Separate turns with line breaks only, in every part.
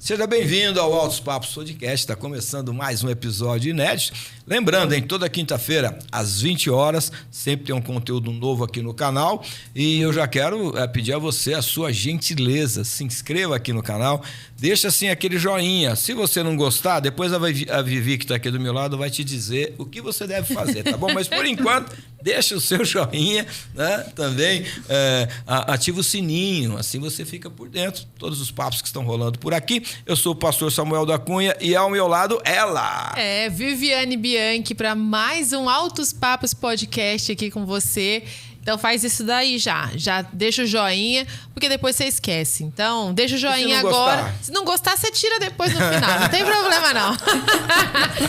Seja bem-vindo ao Altos Papos Podcast. Está começando mais um episódio inédito. Lembrando, em toda quinta-feira, às 20 horas, sempre tem um conteúdo novo aqui no canal. E eu já quero pedir a você a sua gentileza. Se inscreva aqui no canal, deixa assim aquele joinha. Se você não gostar, depois a Vivi, que está aqui do meu lado, vai te dizer o que você deve fazer, tá bom? Mas por enquanto, deixa o seu joinha, né? Também ativa o sininho, assim você fica por dentro de todos os papos que estão rolando por aqui. Eu sou o pastor Samuel da Cunha e ao meu lado ela.
Viviane Bianchi para mais um Altos Papos Podcast aqui com você. Então faz isso daí já deixa o joinha, porque depois você esquece. Então deixa o joinha agora. Se não gostar, você tira depois no final, não tem problema não.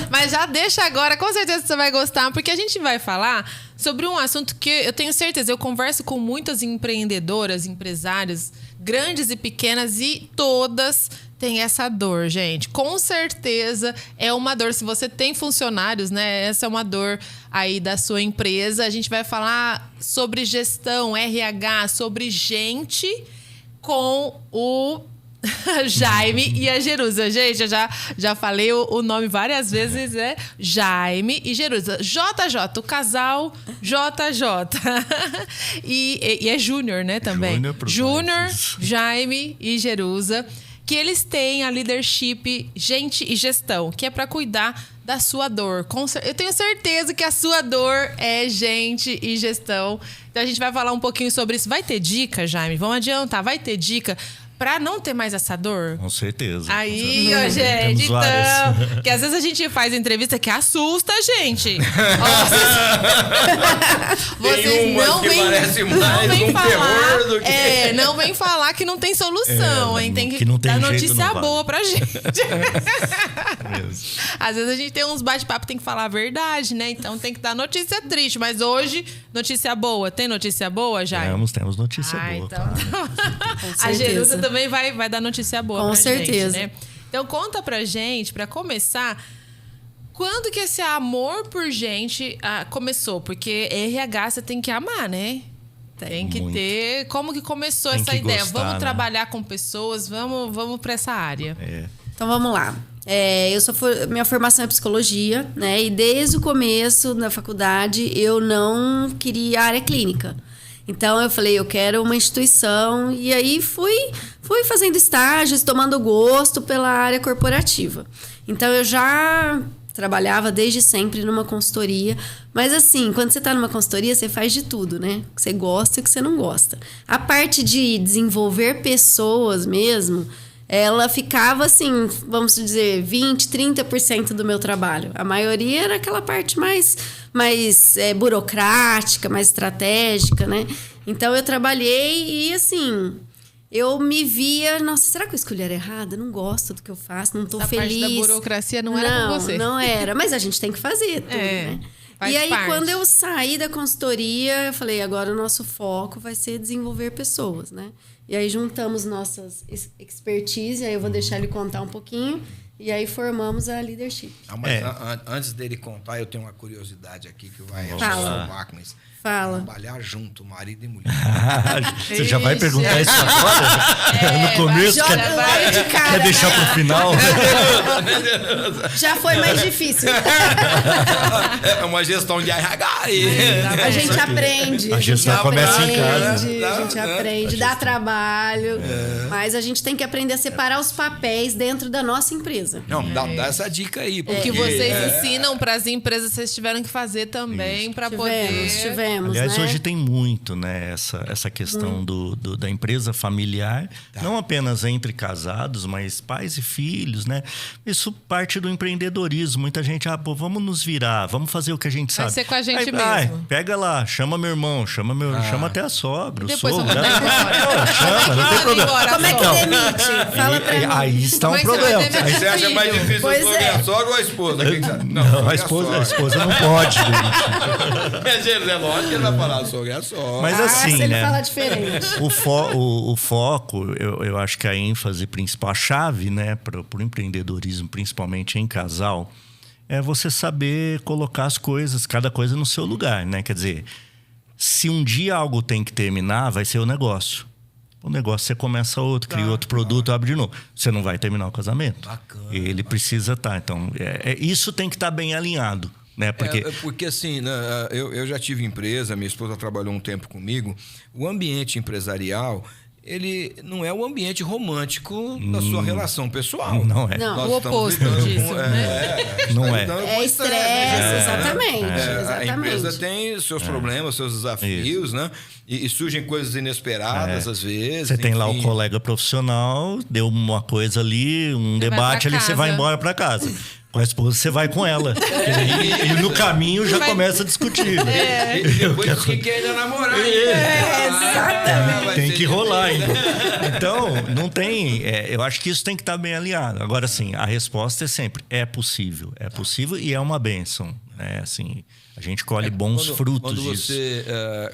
Mas já deixa agora, com certeza você vai gostar, porque a gente vai falar sobre um assunto que eu tenho certeza, eu converso com muitas empreendedoras, empresárias, grandes e pequenas, e todas têm essa dor, gente. Com certeza é uma dor. Se você tem funcionários, né? Essa é uma dor aí da sua empresa. A gente vai falar sobre gestão, RH, sobre gente com o Jaime e a Jerusa. Gente, eu já falei o nome várias vezes, é Jaime e Jerusa. JJ, o casal JJ. E é Júnior, né, também? Júnior, Jaime e Jerusa. Que eles têm a leadership gente e gestão, que é para cuidar da sua dor. Eu tenho certeza que a sua dor é gente e gestão. Então a gente vai falar um pouquinho sobre isso. Vai ter dica, Jaime? Vamos adiantar. Vai ter dica para não ter mais essa dor?
Com certeza.
Aí, ó, gente, então... Porque às vezes a gente faz entrevista que assusta a gente. Vocês não vem falar... Do que... não vem falar que não tem solução, hein? Tem que dar notícia boa pra gente. Às vezes a gente tem uns bate-papo, tem que falar a verdade, né? Então tem que dar notícia triste. Mas hoje, notícia boa. Tem notícia boa, Jaime?
Temos notícia boa.
Então... A Jerusa também vai dar notícia boa pra gente. Com certeza. Né? Então conta pra gente, pra começar, quando que esse amor por gente começou? Porque RH você tem que amar, né? Tem que ter... Como que começou essa ideia? Gostar, vamos trabalhar com pessoas, vamos pra essa área.
Então vamos lá. Minha formação é psicologia, né? E desde o começo da faculdade eu não queria área clínica. Então eu falei, eu quero uma instituição, e aí fui fazendo estágios, tomando gosto pela área corporativa. Então eu já trabalhava desde sempre numa consultoria, mas assim, quando você está numa consultoria, você faz de tudo, né? O que você gosta e o que você não gosta. A parte de desenvolver pessoas mesmo, ela ficava assim, vamos dizer, 20%, 30% do meu trabalho. A maioria era aquela parte mais burocrática, mais estratégica, né? Então eu trabalhei e assim, eu me via, nossa, será que eu escolhi a área errada? Não gosto do que eu faço, não tô feliz.
A parte da burocracia não era com você.
Não era, mas a gente tem que fazer tudo, né? E aí, quando eu saí da consultoria, eu falei, agora o nosso foco vai ser desenvolver pessoas, né? E aí juntamos nossas expertise, aí eu vou deixar ele contar um pouquinho, e aí formamos a leadership.
Mas antes dele contar, eu tenho uma curiosidade aqui que vai
Fala.
Trabalhar junto, marido e mulher.
Você já vai perguntar isso agora? No começo? Quer deixar pro final?
Já foi mais difícil.
É uma gestão de RH.
A gente aprende.
A gestão começa em casa.
A gente aprende, dá trabalho. Mas a gente tem que aprender a separar os papéis dentro da nossa empresa.
Não, dá essa dica aí.
O que vocês ensinam para as empresas, vocês tiveram que fazer também para poder...
Tivemos,
aliás,
né?
hoje tem muito, né, essa questão da empresa familiar, não apenas entre casados, mas pais e filhos, né? Isso parte do empreendedorismo. Muita gente, vamos nos virar, vamos fazer o que a gente sabe.
Vai ser com a gente mesmo.
Pega lá, chama meu irmão, chama até a sogra, o sogro.
Chama,
não tem problema.
Como é que demite? Fala pra mim.
Aí está um problema.
Aí você acha mais difícil a sogra ou a esposa?
Não, a esposa não pode demitir.
É lógico que ele vai falar sogra é a sogra.
Mas assim,
se ele
né?
fala diferente.
O foco, eu acho que a ênfase principal, a chave, né, para o empreendedorismo, principalmente em casal, é você saber colocar as coisas, cada coisa no seu lugar, né? Quer dizer, se um dia algo tem que terminar, vai ser o negócio. o negócio você começa outro, cria outro produto, abre de novo. Você não vai terminar o casamento.
Bacana.
Ele precisa estar. Então, isso tem que estar bem alinhado. Né?
Porque assim, né, eu já tive empresa, minha esposa trabalhou um tempo comigo. O ambiente empresarial, ele não é o ambiente romântico da sua relação pessoal.
Não é.
Não, o oposto disso,
não é.
É estresse, exatamente.
A empresa tem seus problemas, seus desafios, né? E surgem coisas inesperadas, às vezes.
Você tem lá o
enfim.
colega profissional, deu uma coisa ali, um debate ali, você vai embora para casa. Com a esposa, você vai com ela. E no caminho já começa a discutir. Né?
E depois que ainda namorar.
Exatamente.
Tem que rolar ainda. Então, não tem... eu acho que isso tem que estar bem alinhado. Agora, sim, a resposta é sempre, é possível. É possível e é uma bênção. Né? Assim, a gente colhe bons frutos
quando
disso.
Você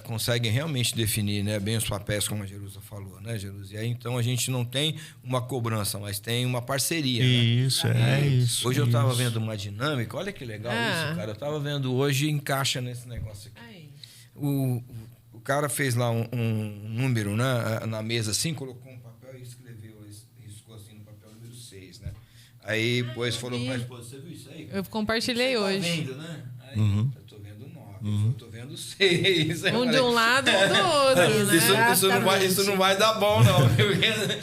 consegue realmente definir, né, bem os papéis, como a Jerusa falou, né, Jerusa? E aí, então, a gente não tem uma cobrança, mas tem uma parceria.
Isso,
né?
isso.
Hoje eu estava vendo uma dinâmica, olha que legal isso, cara. Eu estava vendo hoje, encaixa nesse negócio aqui. O cara fez lá um número, né, na mesa assim, colocou um papel e escreveu, riscou assim no papel número 6, né? Aí depois falou para a esposa, você viu isso aí?
Eu compartilhei hoje.
Tá vendo, né? Aí, eu tô vendo 9, eu tô vendo 6.
Um de um lado, um do outro, né?
Isso não vai dar bom, não.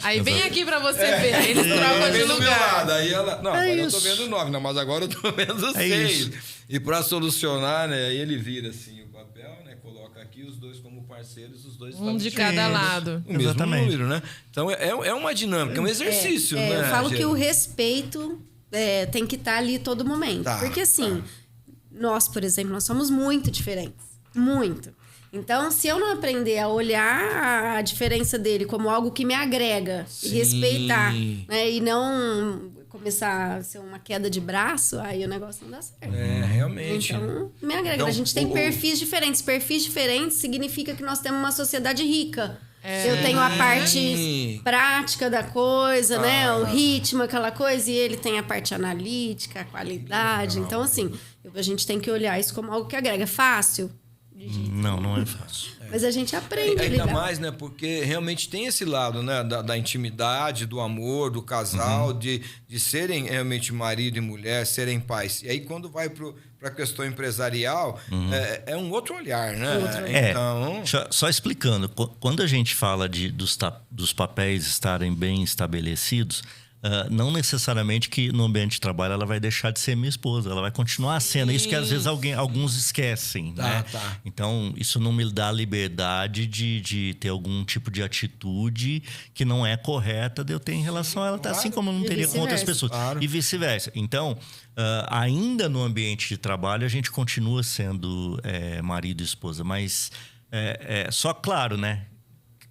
Aí vem aqui pra você ver, eles trocam de
do meu
lugar.
lado. Aí ela, não, agora eu tô vendo 9, não, mas agora eu tô vendo 6. E para solucionar, né, aí ele vira assim o papel, né, coloca aqui os dois como parceiros, os dois
Um de cada lado.
o mesmo número, né? Então é uma dinâmica, é um exercício, né?
Eu falo que o respeito tem que estar ali todo momento. Porque assim, nós, por exemplo, nós somos muito diferentes. Muito. Então, se eu não aprender a olhar a diferença dele como algo que me agrega e respeitar, né, e não começar a ser uma queda de braço, aí o negócio não dá certo.
Realmente.
Então, me agrega.
Então,
a gente tem perfis diferentes. Perfis diferentes significa que nós temos uma sociedade rica. Eu tenho a parte prática da coisa, né? O ritmo, aquela coisa. E ele tem a parte analítica, a qualidade. Então, assim, a gente tem que olhar isso como algo que agrega. Fácil?
Não é fácil.
Mas a gente aprende a lidar.
Ainda mais, né? Porque realmente tem esse lado, né? Da intimidade, do amor, do casal, de serem realmente marido e mulher, serem pais. E aí, quando vai para a questão empresarial, é um outro olhar, né? Então...
Só explicando, quando a gente fala dos papéis estarem bem estabelecidos, não necessariamente que no ambiente de trabalho ela vai deixar de ser minha esposa, ela vai continuar sendo. Isso que às vezes alguns esquecem, né? Então, isso não me dá liberdade de ter algum tipo de atitude que não é correta de eu ter em relação a ela, assim como eu não teria com outras pessoas. E vice-versa. Então, ainda no ambiente de trabalho, a gente continua sendo marido e esposa, mas só claro, né?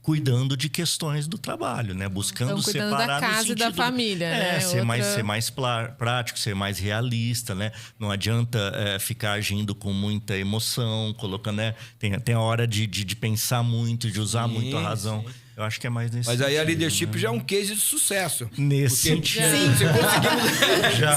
Cuidando de questões do trabalho, né? Buscando separar
da casa
no sentido
e da família, né?
ser mais prático, ser mais realista, né? Não adianta ficar agindo com muita emoção, colocando, né? Tem a hora de pensar muito, de usar muito a razão. Sim. Eu acho que é mais nesse
sentido. Mas aí a leadership já é um case de sucesso. Nesse sentido.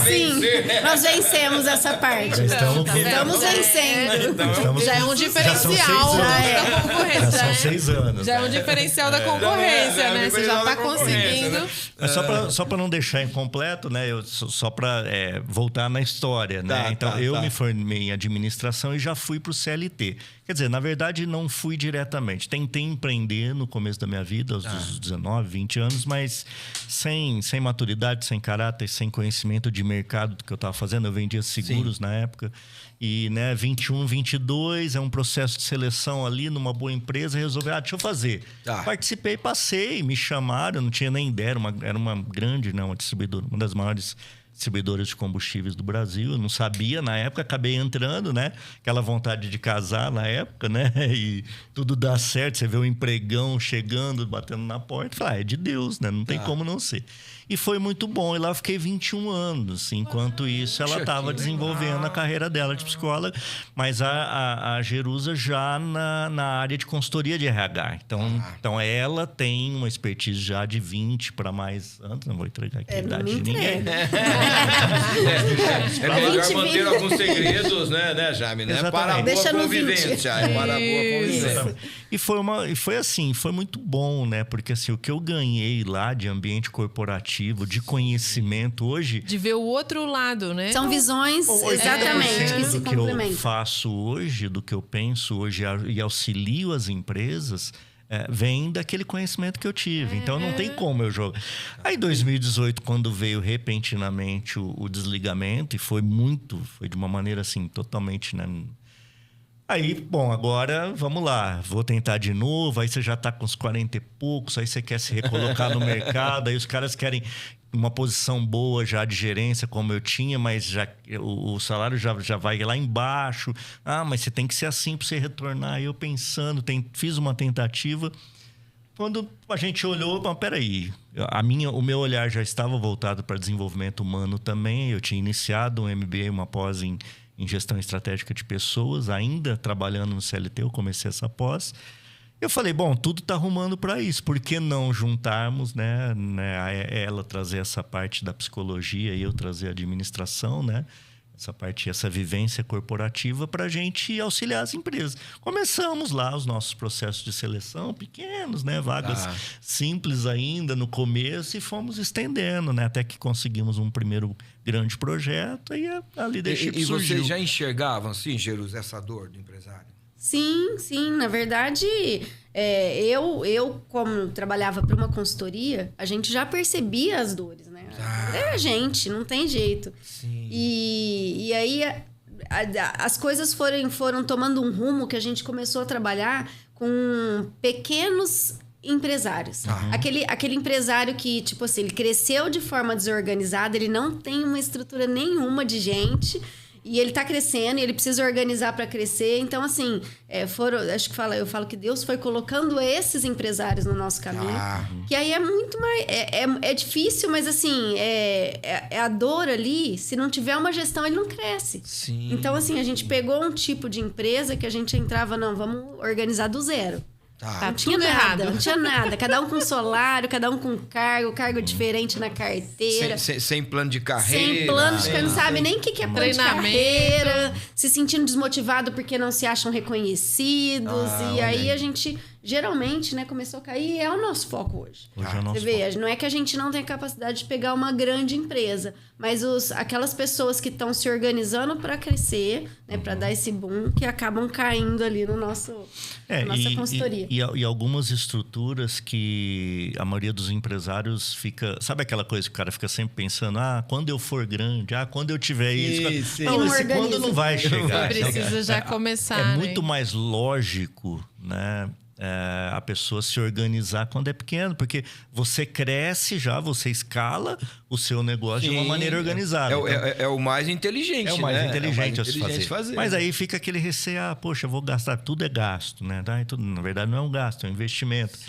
Sim, nós vencemos essa parte. Estamos vencendo.
Já é um diferencial da concorrência.
Já são 6 anos.
Já é um diferencial da concorrência, né? Você já está conseguindo.
Mas só para não deixar incompleto, né? Só para voltar na história, né? Então, eu me formei em administração e já fui para o CLT. Quer dizer, na verdade, não fui diretamente. Tentei empreender no começo da minha vida, aos 19, 20 anos, mas sem maturidade, sem caráter, sem conhecimento de mercado do que eu estava fazendo. Eu vendia seguros na época. E, né, 21, 22, é um processo de seleção ali numa boa empresa. Resolvi, deixa eu fazer. Participei, passei, me chamaram, não tinha nem ideia. Era uma grande, né, uma distribuidora, uma das maiores distribuidoras de combustíveis do Brasil. Eu não sabia na época, acabei entrando, né? Aquela vontade de casar na época, né? E tudo dá certo, você vê o empregão chegando, batendo na porta. Fala, é de Deus, né? Não tem como não ser. E foi muito bom. E lá eu fiquei 21 anos. Enquanto isso, ela estava desenvolvendo a carreira dela de psicóloga. Mas a Jerusa já na área de consultoria de RH. Então ela tem uma expertise já de 20 para mais anos. Não vou entregar aqui a idade de ninguém.
É melhor manter alguns segredos, né, Jaime? Né? Para a boa convivência. Para a boa convivência.
E foi assim, foi muito bom, né? Porque assim, o que eu ganhei lá de ambiente corporativo, de conhecimento hoje...
De ver o outro lado, né?
São visões, exatamente, que se
do que
complementam.
eu faço hoje, do que eu penso hoje e auxilio as empresas... vem daquele conhecimento que eu tive. Então, não tem como eu jogar. Aí, em 2018, quando veio repentinamente o desligamento, e foi de uma maneira assim, totalmente... Né? Aí, bom, agora vamos lá, vou tentar de novo. Aí você já tá com uns 40 e poucos, aí você quer se recolocar no mercado, aí os caras querem uma posição boa já de gerência, como eu tinha, mas já, o salário já vai lá embaixo. Ah, mas você tem que ser assim para você retornar. Aí eu pensando, fiz uma tentativa. Quando a gente olhou, mas peraí, o meu olhar já estava voltado para desenvolvimento humano também. Eu tinha iniciado um MBA, uma pós em gestão estratégica de pessoas, ainda trabalhando no CLT, eu comecei essa pós. Eu falei, bom, tudo está arrumando para isso, por que não juntarmos, né, ela trazer essa parte da psicologia e eu trazer a administração, né, essa vivência corporativa para a gente auxiliar as empresas. Começamos lá os nossos processos de seleção pequenos, né, vagas simples ainda no começo, e fomos estendendo, né, até que conseguimos um primeiro grande projeto e a leadership surgiu.
E vocês já enxergavam, assim, Jerus, essa dor do empresário?
Sim. Na verdade, eu como trabalhava para uma consultoria, a gente já percebia as dores, né? É a gente, não tem jeito.
Sim.
E aí as coisas foram tomando um rumo que a gente começou a trabalhar com pequenos empresários. Aquele empresário que, tipo assim, ele cresceu de forma desorganizada, ele não tem uma estrutura nenhuma de gente... E ele está crescendo e ele precisa organizar para crescer. Então, assim, eu falo que Deus foi colocando esses empresários no nosso caminho. Que aí é muito mais... É difícil, mas assim, é a dor ali. Se não tiver uma gestão, ele não cresce.
Sim.
Então, assim, a gente pegou um tipo de empresa que a gente entrava, não, vamos organizar do zero.
Tá
Não tinha
tudo
nada,
errado.
não tinha nada. Cada um com salário, cada um com cargo diferente na carteira.
Sem plano de carreira.
Sem plano de carreira, não sabe nem o que é plano de
Treinamento.
carreira. Se sentindo desmotivado porque não se acham reconhecidos. E aí a gente, geralmente, né, começou a cair. É o nosso foco hoje.
Hoje é o nosso
Você vê, não é que a gente não tem a capacidade de pegar uma grande empresa, mas aquelas pessoas que estão se organizando para crescer, né, para dar esse boom, que acabam caindo ali no nossa consultoria.
E algumas estruturas que a maioria dos empresários fica... Sabe aquela coisa que o cara fica sempre pensando, quando eu for grande, quando eu tiver isso... Não, quando não vai chegar.
Precisa já começar,
É muito mais lógico, né? A pessoa se organizar quando é pequeno, porque você cresce já, você escala o seu negócio de uma maneira organizada.
É o mais inteligente,
é o mais inteligente a se fazer. Mas aí fica aquele receio, poxa, eu vou gastar, tudo é gasto, né? Na verdade não é um gasto, é um investimento,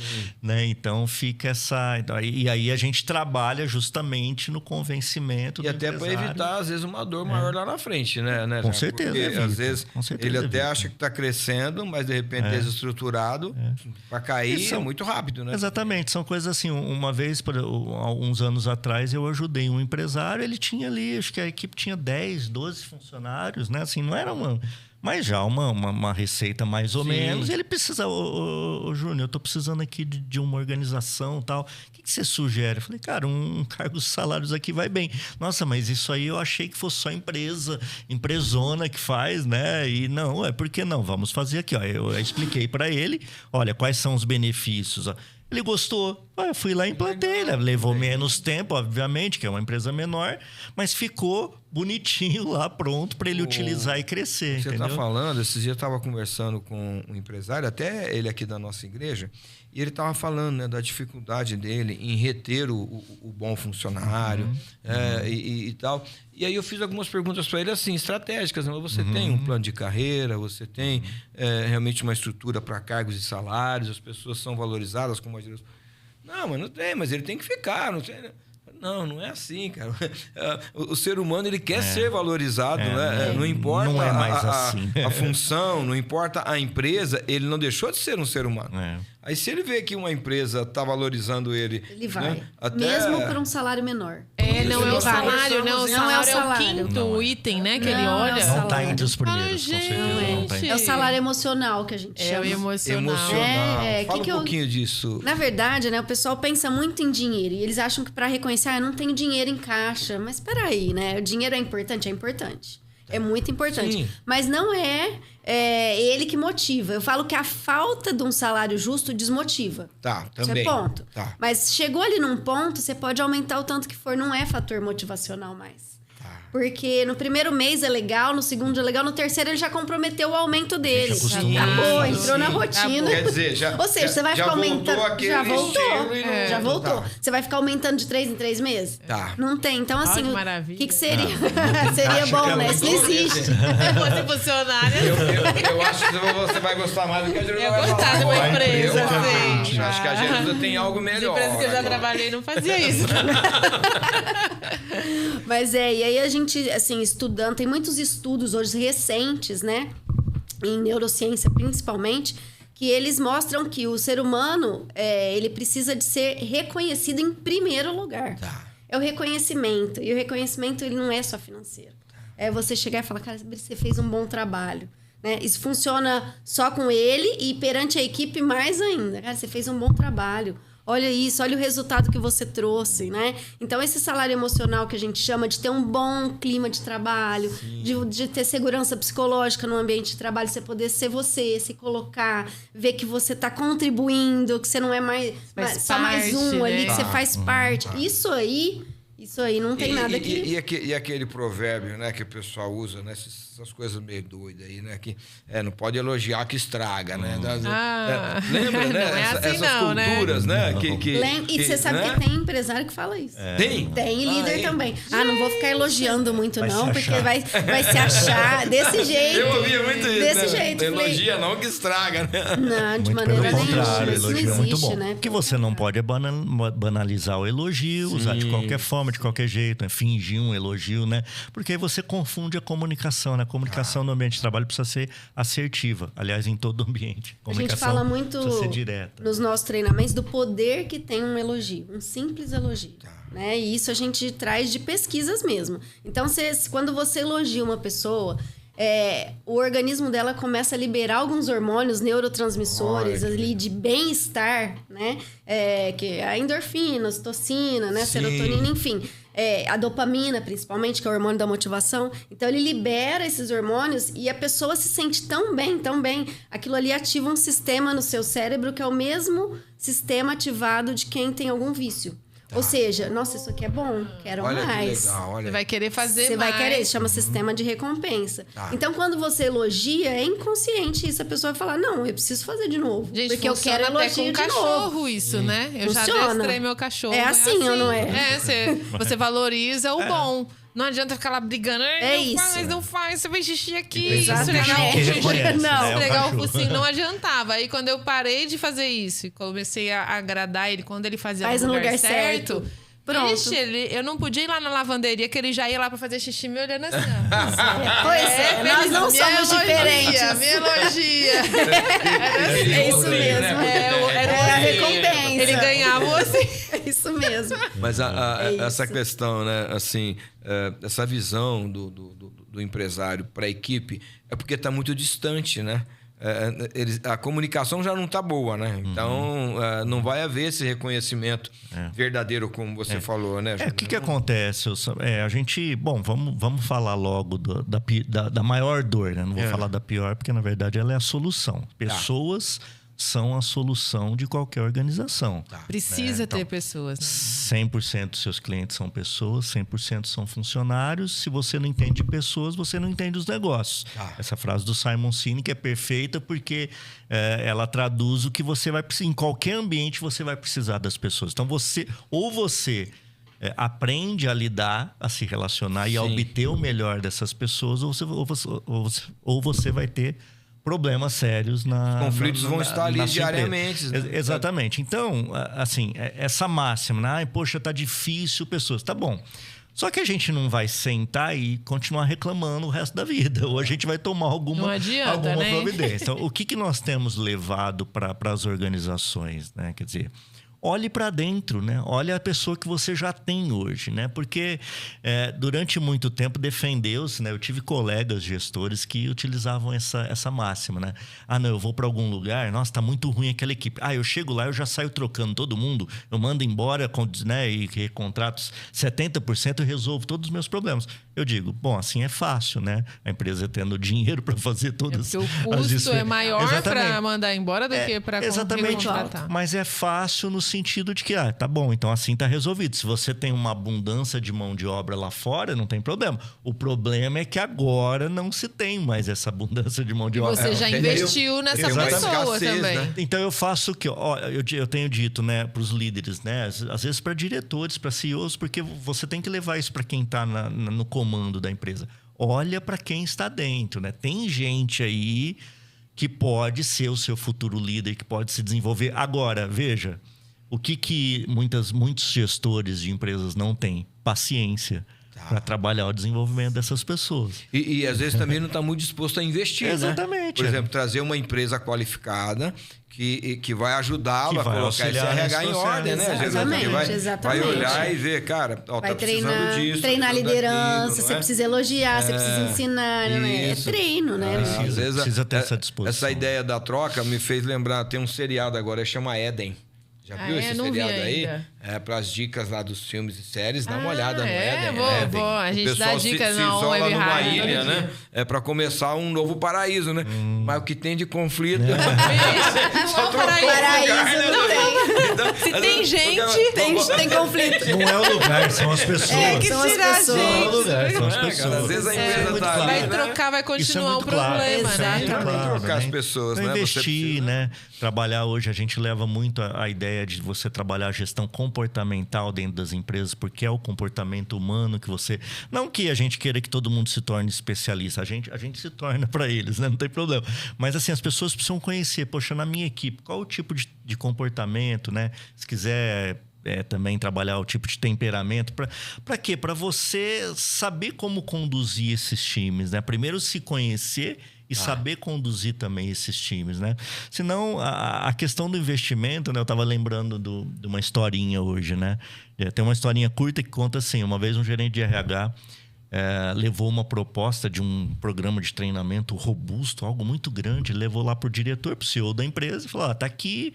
né? Então fica essa... E aí a gente trabalha justamente no convencimento do
até para evitar, às vezes, uma dor maior lá na frente, né?
Com certeza.
Porque, às vezes, ele até acha que está crescendo, mas de repente desestruturado, para cair é muito rápido, né?
Exatamente, são coisas assim. Uma vez, uns anos atrás, eu ajudei um empresário, ele tinha ali, acho que a equipe tinha 10, 12 funcionários, né? Assim, não era mas já uma receita mais ou menos. E ele precisa... Ô, Júnior, eu tô precisando aqui de uma organização e tal. O que você sugere? Eu falei, cara, um cargo de salários aqui vai bem. Nossa, mas isso aí eu achei que fosse só empresona que faz, né? E não, por que não? Vamos fazer aqui, ó. Eu expliquei para ele, olha, quais são os benefícios, ó. Ele gostou. Eu fui lá e implantei. Né? Levou menos tempo, obviamente, que é uma empresa menor, mas ficou bonitinho lá, pronto para ele utilizar e crescer.
Você está falando, esses dias eu estava conversando com um empresário, até ele aqui da nossa igreja, e ele estava falando, né, da dificuldade dele em reter o bom funcionário e tal. E aí eu fiz algumas perguntas para ele, assim, estratégicas. Né? Você tem um plano de carreira, você tem realmente uma estrutura para cargos e salários, as pessoas são valorizadas como a gente... Não, mas não tem, mas ele tem que ficar, não tem... Não é assim, cara. O ser humano, ele quer ser valorizado, né? Não importa
não é mais assim.
a função, não importa a empresa, ele não deixou de ser um ser humano. Aí se ele vê que uma empresa está valorizando ele...
Ele vai.
Né?
Mesmo por um salário menor.
não é o salário, né? O
Não é o
salário é o
salário.
quinto item, né? Que ele
Não,
olha.
não
Não está entre os primeiros, com
gente.
certeza. Não tá entre-
É o salário emocional que a gente
É o
chama.
emocional.
Fala
que
um
eu-
pouquinho disso.
Na verdade, né, o pessoal pensa muito em dinheiro e eles acham que para reconhecer, eu não tenho dinheiro em caixa. Mas peraí, né? O dinheiro é importante? É importante. É muito importante.
Sim.
Mas não é ele que motiva. Eu falo que a falta de um salário justo desmotiva.
Tá,
Isso
também.
é ponto.
Tá.
Mas chegou ali num ponto, você pode aumentar o tanto que for, não é fator motivacional mais. Porque no primeiro mês é legal, no segundo é legal, no terceiro ele já comprometeu o aumento dele.
acostuma.
Acabou,
Isso,
entrou na
sim.
rotina.
Quer dizer, já.
Ou seja, você vai
já
ficar
voltou
aumentando.
aquele
Já voltou.
estilo e não-
Já voltou.
Tá.
Você vai ficar aumentando de 3 em 3 meses?
Tá.
Não tem. Então, assim,
que
o
maravilha.
que seria?
tem
Seria
caixa
bom,
que é
né?
muito
Isso não existe.
Se fosse funcionária,
Eu acho que você vai gostar mais do que a Jerusa
eu
vai
gostar
falar
de uma
agora.
empresa,
Eu
assim.
acho que a Jerusa tem algo
As
melhor.
empresas que eu já
agora.
trabalhei não fazia isso.
Mas e aí a gente, assim, estudando, tem muitos estudos hoje recentes, né? Em neurociência principalmente, que eles mostram que o ser humano, ele precisa de ser reconhecido em primeiro lugar.
Tá.
É o reconhecimento. E o reconhecimento, ele não é só financeiro. É você chegar e falar, cara, você fez um bom trabalho. Né? Isso funciona só com ele e perante a equipe mais ainda. Cara, você fez um bom trabalho. Olha isso, olha o resultado que você trouxe, né? Então, esse salário emocional que a gente chama de ter um bom clima de trabalho, de ter segurança psicológica no ambiente de trabalho, você poder ser você, se colocar, ver que você está contribuindo, que você não é só mais
parte,
um ali,
né?
que você faz parte. Isso aí não tem nada que...
E aquele provérbio, né, que o pessoal usa, né? Essas coisas meio doidas aí, né? Que não pode elogiar que estraga, né? Lembra, né?
Não é assim
essas
não, né?
culturas, né?
E você sabe
né?
que tem empresário que fala isso.
Tem?
Tem, e líder também. Não vou ficar elogiando muito
Vai
não,
se
porque
achar.
vai se achar desse jeito.
Eu ouvia muito isso,
Desse
né?
jeito.
Elogia não que estraga, né?
Não, de
Muito
maneira
pelo
nenhuma.
contrário,
Isso não
elogio é muito
existe,
bom.
né?
O que você não pode é banalizar o elogio, usar de qualquer forma, de qualquer jeito, né? Fingir um elogio, né? Porque aí você confunde a comunicação, né? A comunicação no ambiente de trabalho precisa ser assertiva. Aliás, em todo ambiente.
A gente
Comunicação
fala muito
precisa ser direta.
nos nossos treinamentos do poder que tem um elogio, um simples elogio. Né? E isso a gente traz de pesquisas mesmo. Então, quando você elogia uma pessoa, o organismo dela começa a liberar alguns hormônios, neurotransmissores ali de bem-estar, né? Que é a endorfina, a ocitocina, né? Serotonina, enfim. A dopamina, principalmente, que é o hormônio da motivação. Então, ele libera esses hormônios e a pessoa se sente tão bem, tão bem. Aquilo ali ativa um sistema no seu cérebro que é o mesmo sistema ativado de quem tem algum vício. Ou seja, nossa, isso aqui é bom, quero
Olha
mais.
que legal, olha.
Você vai querer fazer
Você
mais.
vai querer, isso chama sistema de recompensa. Então, quando você elogia, é inconsciente isso. A pessoa vai falar, não, eu preciso fazer de novo.
Gente,
porque eu
funciona
quero
até
elogio
com
de
cachorro
novo.
isso, né? Eu já
Funciona.
adestrei meu cachorro.
É assim, ou não é?
Você valoriza o bom. Não adianta ficar lá brigando. Não faz, você faz xixi aqui.
Exatamente.
Esfregar o
Que
xixi.
reconhece,
Não.
né,
Esfregar o
cachorro.
focinho não adiantava. Aí quando eu parei de fazer isso e comecei a agradar ele, quando ele fazia
Faz
no
no
lugar
lugar
certo...
certo. Pronto.
Ixi, eu não podia ir lá na lavanderia, que ele já ia lá pra fazer xixi me olhando assim. ó.
Pois é, nós não
Me
somos
elogia,
diferentes.
Me elogia.
É isso mesmo.
Era
a
assim,
recompensa.
Ele ganhava assim.
É isso mesmo.
Mas essa
isso.
questão, né, assim, essa visão do empresário para a equipe é porque está muito distante, né? A comunicação já não está boa, né? Então, não vai haver esse reconhecimento verdadeiro, como você falou, né?
O que acontece? A gente... Bom, vamos falar logo da maior dor, né? Não vou falar da pior, porque, na verdade, ela é a solução. Pessoas são a solução de qualquer organização.
Precisa ter pessoas, né?
100% dos seus clientes são pessoas, 100% são funcionários. Se você não entende pessoas, você não entende os negócios. Essa frase do Simon Sinek é perfeita porque ela traduz o que você vai precisar. Em qualquer ambiente, você vai precisar das pessoas. Então, você aprende a lidar, a se relacionar e a obter o melhor dessas pessoas, ou você vai ter problemas sérios
Os conflitos vão estar ali
na sua
diariamente.
empresa. Exatamente. Então, assim, essa máxima, né? Poxa, tá difícil, pessoas. Tá bom. Só que a gente não vai sentar e continuar reclamando o resto da vida. Ou a gente vai tomar alguma
né?
providência. Então, o que nós temos levado para as organizações, né? Quer dizer, olhe para dentro, né? Olha a pessoa que você já tem hoje, né? Porque durante muito tempo defendeu-se, né? Eu tive colegas gestores que utilizavam essa máxima, né? Ah, não, eu vou para algum lugar, nossa, tá muito ruim aquela equipe. Ah, eu chego lá, eu já saio trocando todo mundo, eu mando embora, né? E contratos 70% e resolvo todos os meus problemas. Eu digo, bom, assim é fácil, né? A empresa tendo dinheiro para fazer todas
porque o custo é maior para mandar embora do que para contratar.
Mas é fácil no sentido de que, tá bom, então assim tá resolvido. Se você tem uma abundância de mão de obra lá fora, não tem problema. O problema é que agora não se tem mais essa abundância de mão de obra.
Você já investiu nessa pessoa também. Né?
Então eu faço o que, eu tenho dito, né, para os líderes, né, às vezes para diretores, para CEOs, porque você tem que levar isso para quem está no comando da empresa. Olha para quem está dentro, né? Tem gente aí que pode ser o seu futuro líder, que pode se desenvolver. Agora, veja, o que muitos gestores de empresas não têm? Paciência para trabalhar o desenvolvimento dessas pessoas.
E às vezes também não está muito disposto a investir,
exatamente,
né? Por exemplo, trazer uma empresa qualificada que vai ajudá-lo a colocar esse RH em ordem, né?
Exatamente.
Vai olhar e ver, cara,
vai treinar liderança, você precisa elogiar, você precisa ensinar, né? É treino, né?
Às vezes precisa ter essa disposição.
Essa ideia da troca me fez lembrar, tem um seriado agora, chama Éden. Já viu esse seriado aí? Para as dicas lá dos filmes e séries, dá uma olhada no Éden.
Vou. A gente dá dicas na
Web Rádio. Numa ilha, né? Para começar um novo paraíso, né? Mas o que tem de conflito...
Só paraíso não tem. Então, se tem gente...
Tem conflito.
Não é o lugar, são as pessoas.
Que tirar a gente.
Não é o lugar, são as pessoas.
Às vezes a empresa tá ali,
vai trocar, vai continuar o problema,
né? Trocar as pessoas, né?
Investir, né? Trabalhar hoje, a gente leva muito a ideia de você trabalhar a gestão comportamental dentro das empresas, porque é o comportamento humano que você... Não que a gente queira que todo mundo se torne especialista, a gente se torna para eles, né? Não tem problema. Mas assim, as pessoas precisam conhecer, poxa, na minha equipe, qual o tipo de comportamento, né? Se quiser... também trabalhar o tipo de temperamento. Para quê? Para você saber como conduzir esses times, né? Primeiro se conhecer e saber conduzir também esses times, né? Senão, a questão do investimento, né? Eu estava lembrando de uma historinha hoje, né? Tem uma historinha curta que conta assim, uma vez um gerente de RH levou uma proposta de um programa de treinamento robusto, algo muito grande, levou lá para o diretor, para o CEO da empresa e falou, tá aqui...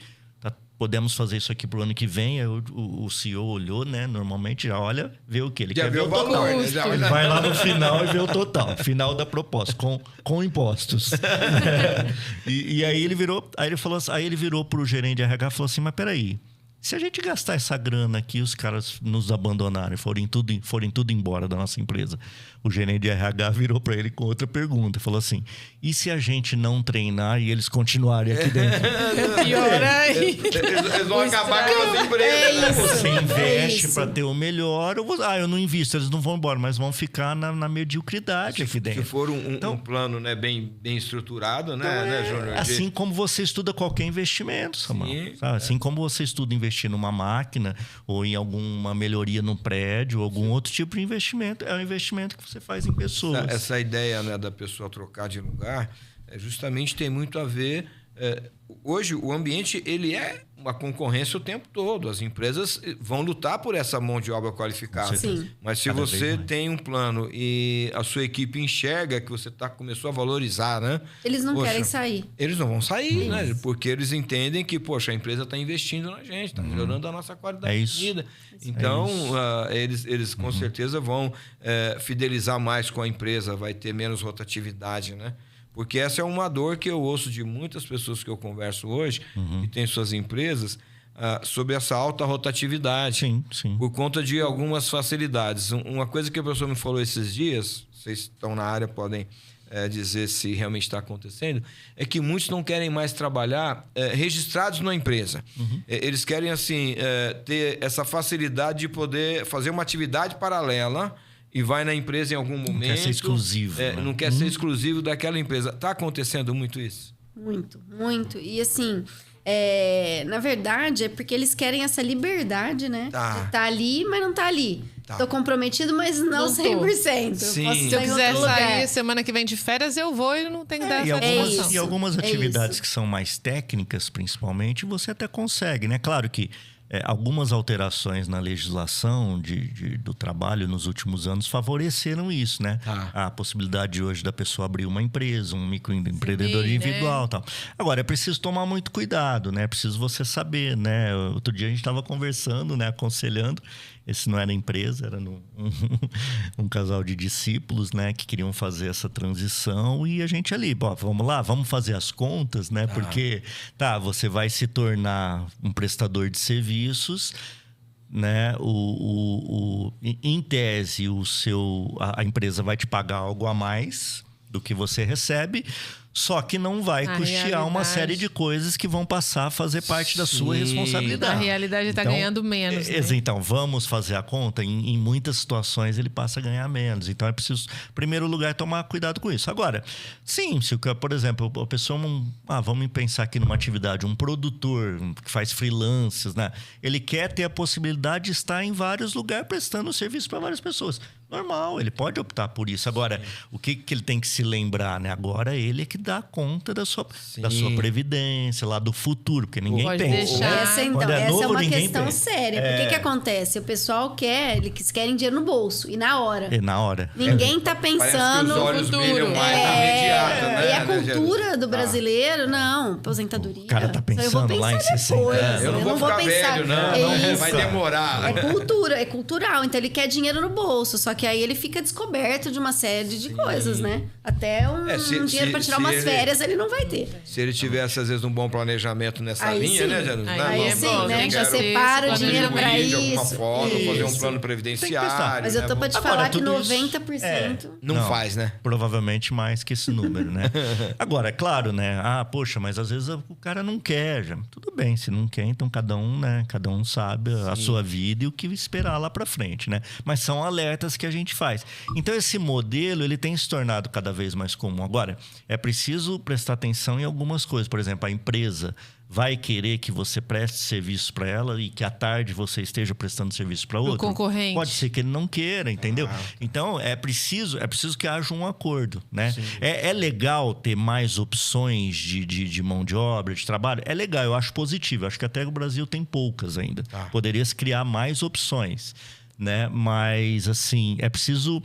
Podemos fazer isso aqui pro ano que vem. Aí o CEO olhou, né? Normalmente já olha, vê o quê? Ele quer ver o total. Ele vai lá no final e vê o total. Final da proposta, com impostos. E aí ele virou... Aí ele virou pro gerente de RH e falou assim, mas peraí, se a gente gastar essa grana aqui e os caras nos abandonarem, forem tudo embora da nossa empresa, o gerente de RH virou para ele com outra pergunta. Falou assim, e se a gente não treinar e eles continuarem aqui dentro?
Pior aí.
Eles vão acabar com as empresas.
Você investe para ter o melhor. Eu não invisto, eles não vão embora, mas vão ficar na mediocridade aqui dentro.
Se for um plano, né, bem estruturado, né, Júnior?
Assim como você estuda qualquer investimento, Samuel. Assim como você estuda investir numa máquina ou em alguma melhoria num prédio, ou algum outro tipo de investimento. É um investimento que você faz em pessoas.
Essa ideia, né, da pessoa trocar de lugar justamente tem muito a ver... hoje o ambiente ele é uma concorrência o tempo todo. As empresas vão lutar por essa mão de obra qualificada.
Sim.
Mas se você tem um plano e a sua equipe enxerga que você começou a valorizar, né?
Eles não querem sair.
Eles não vão sair, né? Porque eles entendem que, poxa, a empresa está investindo na gente, está melhorando a nossa qualidade de vida. Então, eles com certeza vão fidelizar mais com a empresa, vai ter menos rotatividade, né? Porque essa é uma dor que eu ouço de muitas pessoas que eu converso hoje, que têm suas empresas, sobre essa alta rotatividade.
Sim.
Por conta de algumas facilidades. Uma coisa que a pessoa me falou esses dias, vocês estão na área, podem dizer se realmente está acontecendo, é que muitos não querem mais trabalhar registrados na empresa. Eles querem, assim, ter essa facilidade de poder fazer uma atividade paralela e vai na empresa em algum momento. Não
quer ser exclusivo. Né?
Não quer ser exclusivo daquela empresa. Está acontecendo muito isso?
Muito. E assim, na verdade, é porque eles querem essa liberdade, né? Tá ali, mas não tá ali. Tô comprometido, mas não 100%.
Sim. Se eu quiser sair semana que vem de férias, eu vou e não tenho que dar essa
E algumas atividades que são mais técnicas, principalmente, você até consegue, né? Claro que algumas alterações na legislação do trabalho nos últimos anos favoreceram isso, né? A possibilidade hoje da pessoa abrir uma empresa, um microempreendedor individual, tal. Agora, é preciso tomar muito cuidado, né? É preciso você saber, né? Outro dia a gente estava conversando, né? Aconselhando. Esse não era empresa, era um casal de discípulos, né? Que queriam fazer essa transição. E a gente ali, vamos lá, vamos fazer as contas, né? Porque, você vai se tornar um prestador de serviços, né? Em tese, a empresa vai te pagar algo a mais do que você recebe, só que não vai custear uma série de coisas que vão passar a fazer parte da sua responsabilidade.
Na realidade, está ganhando menos. Né?
Então, vamos fazer a conta. Em muitas situações, ele passa a ganhar menos. Então, é preciso, em primeiro lugar, tomar cuidado com isso. Agora, sim, se, por exemplo, a pessoa... vamos pensar aqui numa atividade. Um produtor que faz freelances, né? Ele quer ter a possibilidade de estar em vários lugares prestando serviço para várias pessoas. Normal, ele pode optar por isso. Agora, o que ele tem que se lembrar, né? Agora, ele é que dá conta da sua previdência, lá do futuro, porque ninguém pensa.
Essa é uma questão séria. Porque o que acontece? O pessoal eles querem dinheiro no bolso, e na hora. Ninguém tá pensando
no
futuro.
Os olhos brilham mais imediato, né?
E a cultura do brasileiro, não, aposentadoria.
O cara tá pensando lá em 60 anos.
Eu não vou ficar velho, não. Vai demorar.
É cultural, então ele quer dinheiro no bolso, só que aí ele fica descoberto de uma série de coisas, né? Até dinheiro para tirar umas férias ele não vai ter.
Se ele tivesse, às vezes, um bom planejamento nessa linha, né, Janus?
Aí sim, né? Já separa o dinheiro para isso.
De alguma forma, fazer um plano previdenciário.
Mas eu tô para te falar que 90%...
Não faz, né?
Provavelmente mais que esse número, né? Agora, é claro, né? Poxa, mas às vezes o cara não quer. Já. Tudo bem, se não quer, então cada um sabe a sua vida e o que esperar lá para frente, né? Mas são alertas que a gente faz. Então, esse modelo, ele tem se tornado cada vez mais comum. Agora, é preciso prestar atenção em algumas coisas. Por exemplo, a empresa vai querer que você preste serviço para ela e que à tarde você esteja prestando serviço para outro.
O concorrente.
Pode ser que ele não queira, entendeu? Então, é preciso que haja um acordo, né? É legal ter mais opções de mão de obra, de trabalho? É legal, eu acho positivo. Eu acho que até o Brasil tem poucas ainda. Poderia se criar mais opções, né? Mas, assim, é preciso...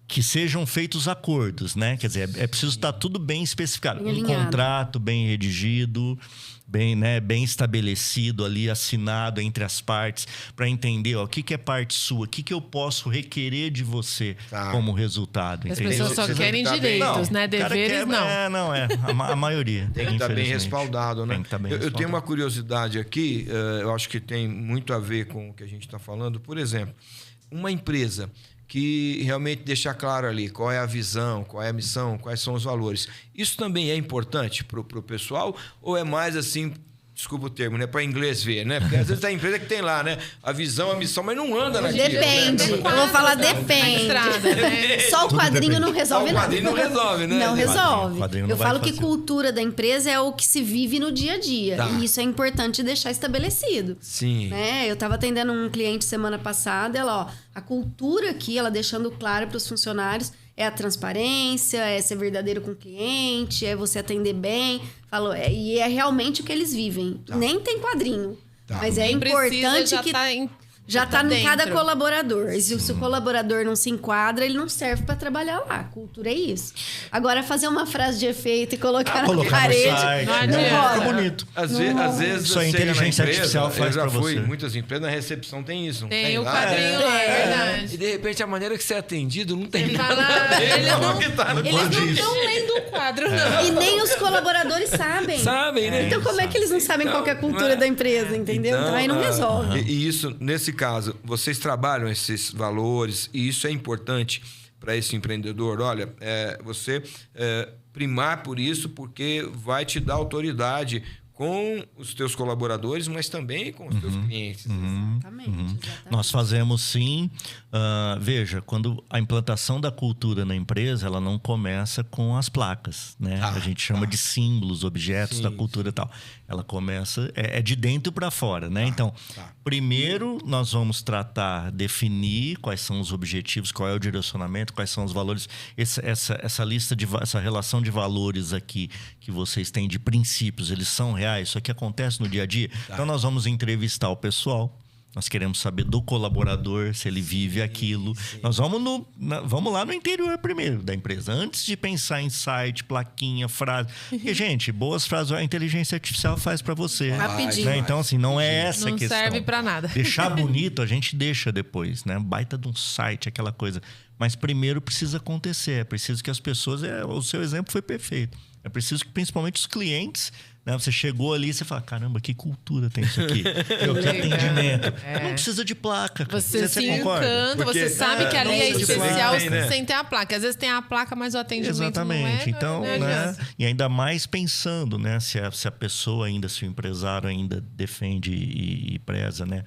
que sejam feitos acordos, né? Quer dizer, é preciso estar tudo bem especificado. Um contrato bem redigido, bem estabelecido ali, assinado entre as partes, para entender o que é parte sua, o que eu posso requerer de você como resultado.
As pessoas só querem direitos, né? Deveres, não.
A maioria.
Tem que estar bem respaldado, né?
Tem que estar bem respaldado.
Eu tenho uma curiosidade aqui, eu acho que tem muito a ver com o que a gente está falando. Por exemplo, uma empresa que realmente deixa claro ali qual é a visão, qual é a missão, quais são os valores. Isso também é importante para o pessoal ou é mais assim, desculpa o termo, né, para inglês ver, né? Porque às vezes a empresa que tem lá, né, a visão, a missão, mas não anda naquilo.
Depende.
Né?
Eu vou falar depende. Só o quadrinho não resolve nada.
O quadrinho não resolve, né?
Não resolve.
Eu
falo que cultura da empresa é o que se vive no dia a dia. E isso é importante deixar estabelecido.
Sim.
Né? Eu estava atendendo um cliente semana passada, a cultura aqui, ela deixando claro para os funcionários, é a transparência, é ser verdadeiro com o cliente, é você atender bem. Falou, e é realmente o que eles vivem. Nem tem quadrinho. Mas é importante que já está em cada colaborador. E se o colaborador não se enquadra, ele não serve para trabalhar lá. A cultura é isso. Agora, fazer uma frase de efeito e colocar na parede,
não fica bonito.
Às vezes
isso a inteligência artificial faz para você.
Em muitas empresas, na recepção tem isso.
Tem o quadrinho lá, é verdade.
E de repente, a maneira que você é atendido não tem nada
a ver.
Eles
não estão lendo o quadro, não.
E nem os colaboradores sabem.
Sabem, né?
Então, como é que eles não sabem qual que é a cultura da empresa, entendeu? Então, aí não resolve.
E isso, nesse caso, vocês trabalham esses valores e isso é importante para esse empreendedor. Olha, você primar por isso porque vai te dar autoridade com os teus colaboradores, mas também com os teus clientes.
Exatamente.
Nós fazemos sim. Veja, quando a implantação da cultura na empresa, ela não começa com as placas, né? A gente chama de símbolos, objetos da cultura e tal. Ela começa, de dentro para fora, né? Então, primeiro nós vamos definir quais são os objetivos, qual é o direcionamento, quais são os valores. Essa lista essa relação de valores aqui que vocês têm de princípios, eles são reais? Isso aqui acontece no dia a dia? Então, nós vamos entrevistar o pessoal. Nós queremos saber do colaborador, se ele vive aquilo. Nós vamos lá no interior primeiro da empresa. Antes de pensar em site, plaquinha, frase. Porque, gente, boas frases a inteligência artificial faz para você.
Rapidinho.
Né? Então, assim, não é essa a questão.
Não serve para nada.
Deixar bonito, a gente deixa depois, né? Baita de um site, aquela coisa. Mas primeiro precisa acontecer. É preciso que as pessoas... O seu exemplo foi perfeito. É preciso que, principalmente, os clientes... Né? Você chegou ali e você fala, caramba, que cultura tem isso aqui. Que atendimento. Não precisa de placa.
Você se encanta, você sabe que ali é especial sem ter a placa. Às vezes tem a placa, mas o atendimento
exatamente.
Não é.
Então, né? E ainda mais pensando, né? Se a pessoa ainda, se o empresário ainda defende e preza, né?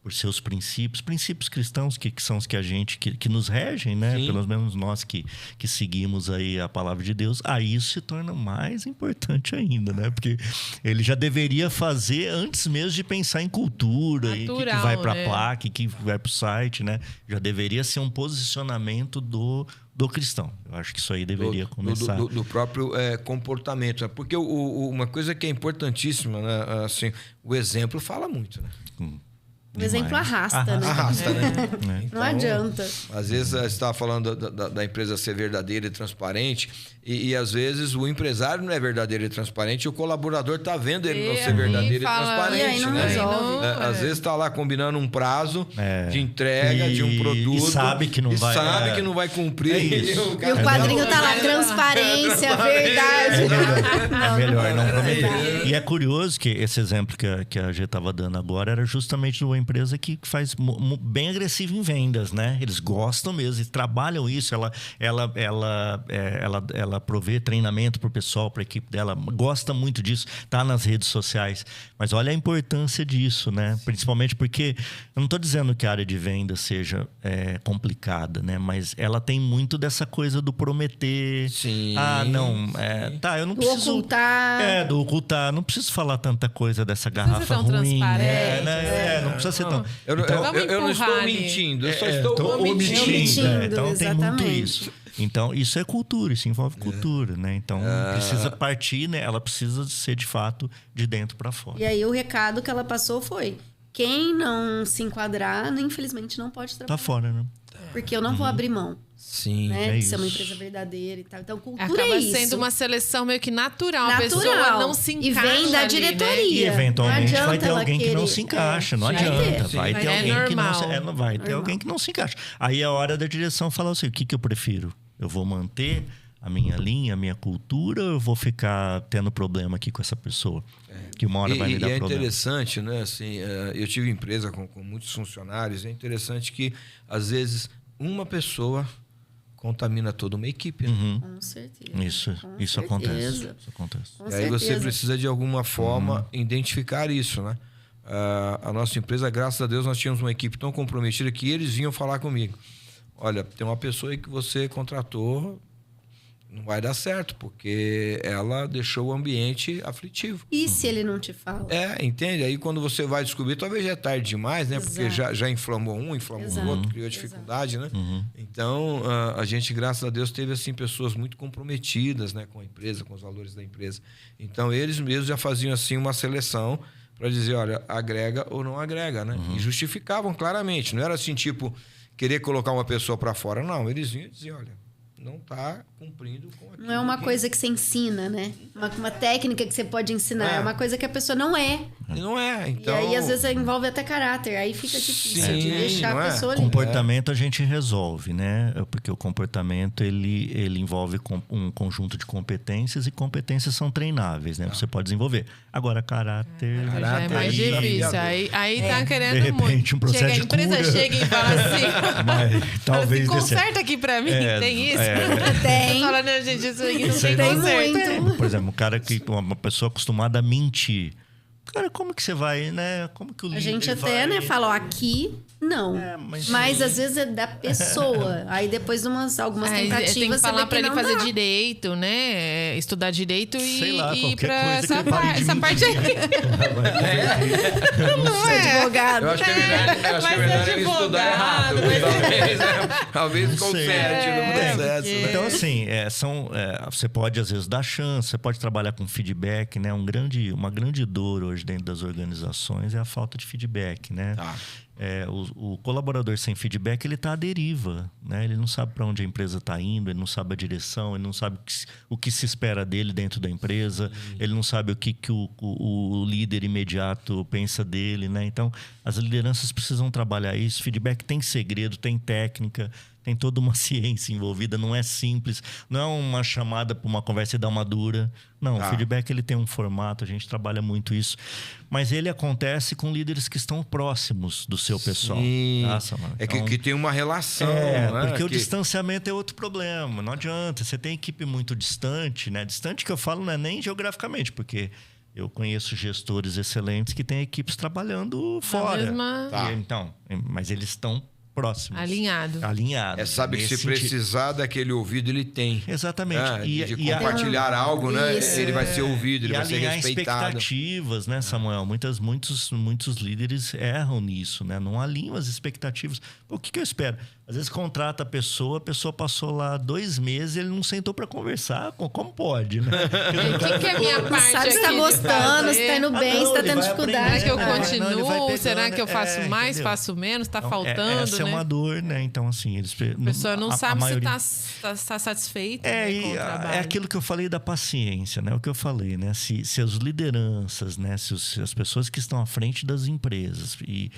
Por seus princípios cristãos, que são os que a gente, que nos regem, né?
Sim.
Pelo menos nós que seguimos aí a palavra de Deus, aí isso se torna mais importante ainda, né? Porque ele já deveria fazer antes mesmo de pensar em cultura, e que vai para a placa, e que vai para o site, né? Já deveria ser um posicionamento do cristão. Eu acho que isso aí deveria começar.
Do próprio comportamento. Porque uma coisa que é importantíssima, né? Assim, o exemplo fala muito, né?
O exemplo arrasta, né?
Arrasta, né?
Então, não adianta.
Às vezes, você estava falando da empresa ser verdadeira e transparente, e às vezes o empresário não é verdadeiro e transparente, e o colaborador está vendo ele não ser verdadeiro e transparente.
E aí não
né?
resolve.
Às vezes está lá combinando um prazo de entrega de um produto.
E sabe que não vai.
Sabe que não vai cumprir.
E o quadrinho tá lá, transparência, verdade.
É melhor não prometer. E é curioso que esse exemplo que a G estava dando agora era justamente de uma empresa que faz bem agressivo em vendas, né? Eles gostam mesmo e trabalham isso. Ela provê treinamento para o pessoal, para a equipe dela. Gosta muito disso. Tá nas redes sociais. Mas olha a importância disso, né? Principalmente porque eu não estou dizendo que a área de venda seja complicada, né? Mas ela tem muito dessa coisa do prometer.
Sim.
Não. Eu não preciso...
Ocultar.
Do ocultar. Não preciso falar tanta coisa dessa garrafa
tão
ruim.
transparente.
Não precisa ser tão...
Eu não estou mentindo, eu só estou
omitindo. Então
exatamente.
tem muito isso. Então, isso é cultura, isso envolve cultura, né? Então, precisa partir, né? Ela precisa ser, de fato, de dentro para fora.
E aí, o recado que ela passou foi: quem não se enquadrar, infelizmente, não pode trabalhar.
Tá fora, né?
Porque eu não vou abrir mão.
Sim,
né? De ser uma empresa verdadeira e tal. Então, cultura
acaba
é isso.
sendo uma seleção meio que natural. A pessoa não se encaixa.
E vem da diretoria.
Né?
E eventualmente vai ter alguém que não se encaixa. Não adianta. Vai ter alguém que não vai ter alguém que não se encaixa. Aí é a hora da direção falar assim: o que eu prefiro? Eu vou manter a minha linha, a minha cultura, ou eu vou ficar tendo problema aqui com essa pessoa? Que uma hora vai me dar problema.
E é interessante, né? Assim, eu tive empresa com muitos funcionários. É interessante que, às vezes, uma pessoa contamina toda uma equipe. Né?
Com certeza.
Isso acontece.
E aí você precisa, de alguma forma, identificar isso, né? A nossa empresa, graças a Deus, nós tínhamos uma equipe tão comprometida que eles vinham falar comigo: olha, tem uma pessoa aí que você contratou, não vai dar certo, porque ela deixou o ambiente aflitivo.
E se ele não te fala?
Entende? Aí quando você vai descobrir, talvez já é tarde demais, né?
Exato.
Porque já inflamou o outro, criou dificuldade, né? Então, a gente, graças a Deus, teve assim pessoas muito comprometidas, né, com a empresa, com os valores da empresa. Então, eles mesmos já faziam assim uma seleção para dizer, olha, agrega ou não agrega, né? E justificavam claramente. Não era assim, tipo, querer colocar uma pessoa para fora. Não, eles vinham e diziam, olha, não está cumprindo com aquilo.
Não é uma coisa que você ensina, né? Uma técnica que você pode ensinar. É uma coisa que a pessoa não é.
Não é, então...
E aí, às vezes, envolve até caráter. Aí fica difícil de deixar a pessoa ali.
Comportamento a gente resolve, né? Porque o comportamento, ele envolve um conjunto de competências, e competências são treináveis, né? Você pode desenvolver. Agora, caráter...
Já é mais difícil. Aí tá querendo
de repente,
muito.
Um processo
a empresa
de cura.
chega e fala assim...
Mas, talvez
conserta aqui pra mim, tem isso?
Tem.
Fala, não, gente, isso aí não
tem muito.
Por exemplo, uma pessoa acostumada a mentir. Cara, como que você vai, né? Como que o líder
A gente até,
vai...
né, fala, ó, aqui Não. Mas às vezes é da pessoa. Aí depois de algumas tentativas...
Tem que falar pra ele
não
fazer
dá.
direito, né? Estudar direito
Sei
e
lá,
ir
qualquer
pra
coisa que
essa,
ele pare de
essa parte aí. Não
Ser
é.
advogado.
Eu acho que é melhor ele estudar errado. Talvez conserte no processo. Né?
Então, assim, você pode, às vezes, dar chance, você pode trabalhar com feedback, né? Uma grande dor hoje dentro das organizações é a falta de feedback, né?
Tá.
O colaborador sem feedback, ele está à deriva, né? Ele não sabe para onde a empresa está indo, ele não sabe a direção, ele não sabe o que se espera dele dentro da empresa, ele não sabe o que o líder imediato pensa dele, né? Então, as lideranças precisam trabalhar isso. Feedback tem segredo, tem técnica, tem toda uma ciência envolvida, não é simples, não é uma chamada para uma conversa e dar uma dura. Não, o feedback ele tem um formato, a gente trabalha muito isso. Mas ele acontece com líderes que estão próximos do seu pessoal.
Nossa, mano. Então, que tem uma relação. Né?
Porque o distanciamento é outro problema. Não adianta. Você tem equipe muito distante, né? Distante que eu falo não é nem geograficamente, porque eu conheço gestores excelentes que têm equipes trabalhando fora. Então, mas eles estão próximos.
Alinhado.
Sabe que se precisar daquele ouvido, ele tem.
Exatamente.
De compartilhar algo, né? Ele vai ser ouvido, ele vai ser respeitado.
Expectativas, né, Samuel? Muitos líderes erram nisso, né? Não alinham as expectativas. O que eu espero? Às vezes contrata a pessoa passou lá 2 meses e ele não sentou para conversar. Como pode, né?
O que é a minha parte?
Sabe se tá gostando, se tá indo bem, se tá tendo dificuldade.
Será que eu continuo? Será que eu faço mais, faço menos? Tá faltando,
essa é uma dor, né? Então, assim,
a pessoa não sabe se tá satisfeita com o trabalho.
É aquilo que eu falei da paciência, né? O que eu falei, né? Se as lideranças, né? Se as pessoas que estão à frente das empresas e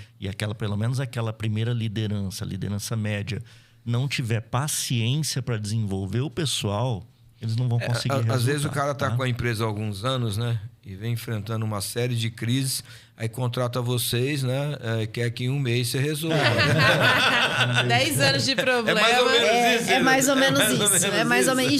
pelo menos aquela primeira liderança, a liderança média, não tiver paciência para desenvolver o pessoal, eles não vão conseguir resultado.
Às vezes o cara tá com a empresa há alguns anos, né? E vem enfrentando uma série de crises, aí contrata vocês, né? Quer que em 1 mês você resolva.
10 anos de problema.
É mais ou menos isso. É mais ou menos. E,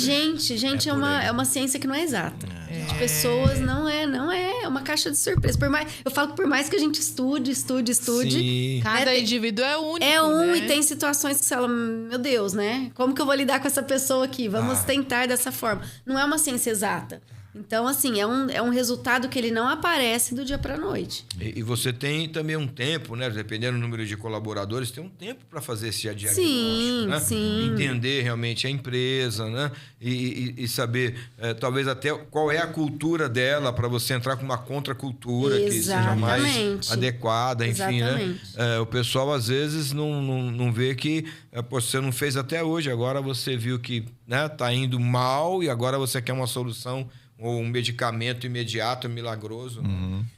gente, é uma ciência que não é exata. De pessoas não é uma caixa de surpresa. Eu falo que por mais que a gente estude.
Sim.
Cada indivíduo é único.
Né? E tem situações que você fala, meu Deus, né? Como que eu vou lidar com essa pessoa aqui? Vamos tentar dessa forma. Não é uma ciência exata. Então, assim, é um resultado que ele não aparece do dia para a noite.
E você tem também um tempo, né? Dependendo do número de colaboradores, tem um tempo para fazer esse diagnóstico, né?
Sim.
Entender realmente a empresa, né? E saber, talvez até qual é a cultura dela, para você entrar com uma contracultura que seja mais adequada, enfim, né? O pessoal, às vezes, não vê que você não fez até hoje, agora você viu que, né, tá indo mal e agora você quer uma solução ou um medicamento imediato, milagroso.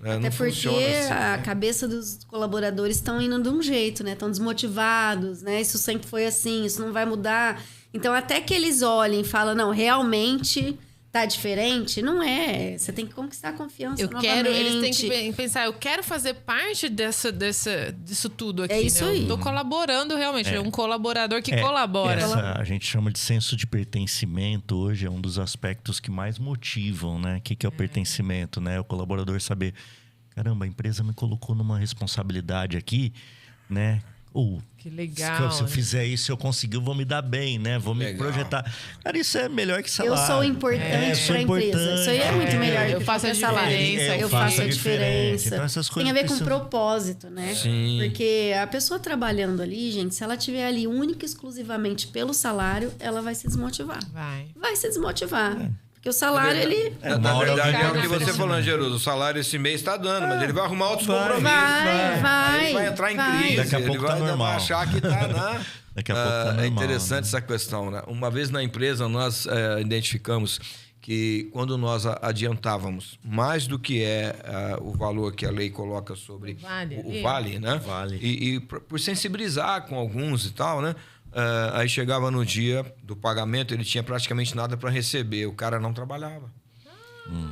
Até porque assim, a cabeça dos colaboradores estão indo de um jeito, né? Estão desmotivados, né? Isso sempre foi assim, isso não vai mudar. Então, até que eles olhem e falam, não, realmente tá diferente, não é. Você tem que conquistar a confiança novamente.
Eles têm que pensar, eu quero fazer parte disso tudo aqui.
É isso aí.
Eu tô colaborando realmente, é um colaborador que colabora.
A gente chama de senso de pertencimento hoje, é um dos aspectos que mais motivam, né? O que é o pertencimento, né? O colaborador saber, caramba, a empresa me colocou numa responsabilidade aqui, né?
Que legal.
Se eu fizer isso, eu conseguir, eu vou me dar bem, né? Vou me projetar. Cara, isso é melhor que salário.
Eu sou importante para a empresa. Isso aí é muito melhor do que
faço a
salário.
diferença.
Eu faço a diferença.
Então, essas coisas
tem a ver com propósito, né?
Sim.
Porque a pessoa trabalhando ali, gente, se ela estiver ali única e exclusivamente pelo salário, ela vai se desmotivar. Vai se desmovar. Porque o salário, ele...
Na verdade, é o que você falou, Gerudo. O salário esse mês está dando, mas ele vai arrumar outros compromissos.
Vai
entrar em crise.
Daqui a pouco
ele vai achar que está na...
Daqui a pouco tá normal,
é interessante,
né?
Essa questão, né? Uma vez na empresa, nós identificamos que quando nós adiantávamos mais do que o valor que a lei coloca sobre o vale, né? E por sensibilizar com alguns e tal, né? Aí chegava no dia do pagamento, ele tinha praticamente nada para receber. O cara não trabalhava.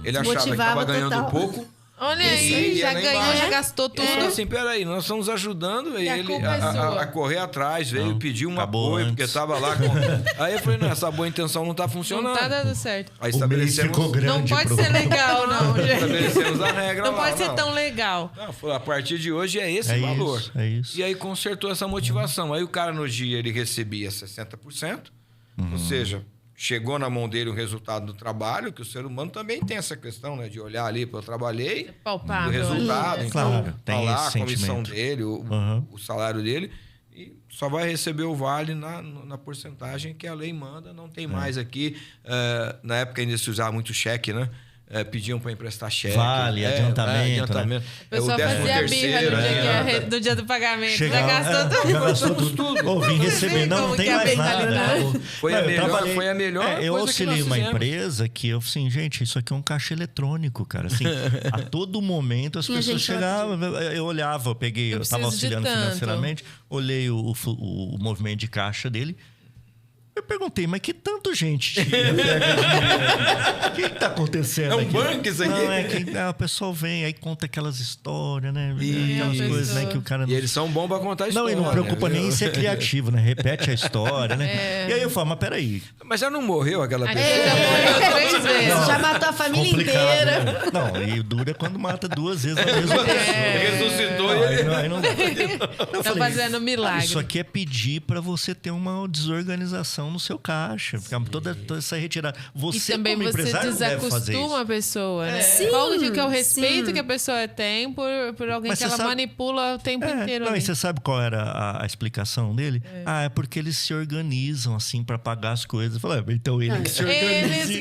Ele achava que estava ganhando pouco,
Olha aí, já ganhou, já gastou tudo.
Ele falou assim, peraí, nós estamos ajudando ele a correr atrás, veio pedir um apoio, porque estava lá com... Aí eu falei, não, essa boa intenção não está funcionando.
Não tá dando certo.
Aí estabelecemos...
Não pode ser legal, não, gente.
Estabelecemos a regra
não
lá.
Pode ser tão legal.
Não, falou, a partir de hoje é esse valor.
É isso.
E aí consertou essa motivação. Aí o cara no dia ele recebia 60%, ou seja... Chegou na mão dele o resultado do trabalho, que o ser humano também tem essa questão, né? De olhar ali, eu trabalhei,
palpável,
o resultado, então,
claro, tem
lá
esse
a comissão
sentimento.
dele, o salário dele, e só vai receber o vale na porcentagem que a lei manda, não tem mais aqui. Na época ainda se usava muito cheque, né? Pediam para emprestar cheque.
Vale, adiantamento. Né?
O pessoal fazia birra no dia do pagamento.
Chegava,
já gastou
tudo.
Ou vim receber, não tem mais nada.
Foi a melhor
eu
coisa
auxiliei
que nós
uma
fizemos.
empresa que eu assim, gente, isso aqui é um caixa eletrônico, cara. Assim, a todo momento as pessoas chegavam, eu olhava, eu estava auxiliando financeiramente, olhei o movimento de caixa dele. Eu perguntei, mas que tanto gente tira? O que está acontecendo aqui?
É um banco isso aqui?
Não, é que o pessoal vem, aí conta aquelas histórias, né? Aquelas coisas, né? Que o cara
E eles são bons para contar a história.
Não, e não preocupa nem em ser criativo, né? Repete a história, né? E aí eu falo, mas peraí.
Mas já não morreu aquela pessoa?
Já morreu 3 vezes.
Já matou a família inteira.
Né? Não, e dura quando mata 2 vezes a mesma pessoa.
Ressuscitou
Aí não dá. Eu
tá fazendo milagre.
Isso aqui é pedir para você ter uma desorganização no seu caixa. Toda essa retirada. Você,
e também
como
você
empresário,
desacostuma a pessoa, né?
Sim,
qual que é o respeito que a pessoa tem por alguém
Mas
que ela manipula o tempo inteiro.
Não,
ali.
e você sabe qual era a explicação dele? É porque eles se organizam assim para pagar as coisas. Eu falei, então ele que se organiza.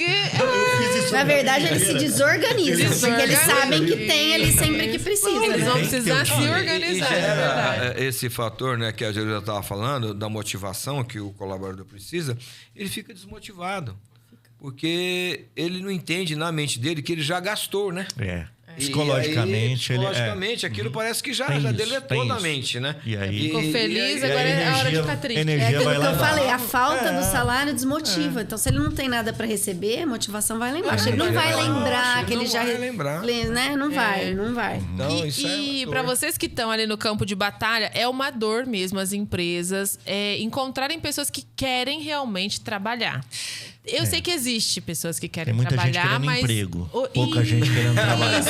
Na verdade, eles se desorganizam, porque eles sabem que tem ali sempre que precisa.
Eles vão precisar se organizar.
E gera esse fator, né, que a Júlia estava falando, da motivação que o colaborador precisa, ele fica desmotivado. Porque ele não entende na mente dele que ele já gastou, né? Psicologicamente, aquilo parece que já deletou da mente, né?
E aí,
ficou feliz, agora é a hora de ficar triste.
É aquilo que eu falei, a falta do salário desmotiva. Então, se ele não tem nada para receber, a motivação vai lá embaixo. Ele não vai lembrar que ele já... Né? Não vai.
Então,
e para vocês que estão ali no campo de batalha, é uma dor mesmo as empresas encontrarem pessoas que querem realmente trabalhar. Eu sei que existe pessoas que querem trabalhar,
tem muita gente querendo
mas...
emprego, pouca gente querendo trabalhar.
Isso.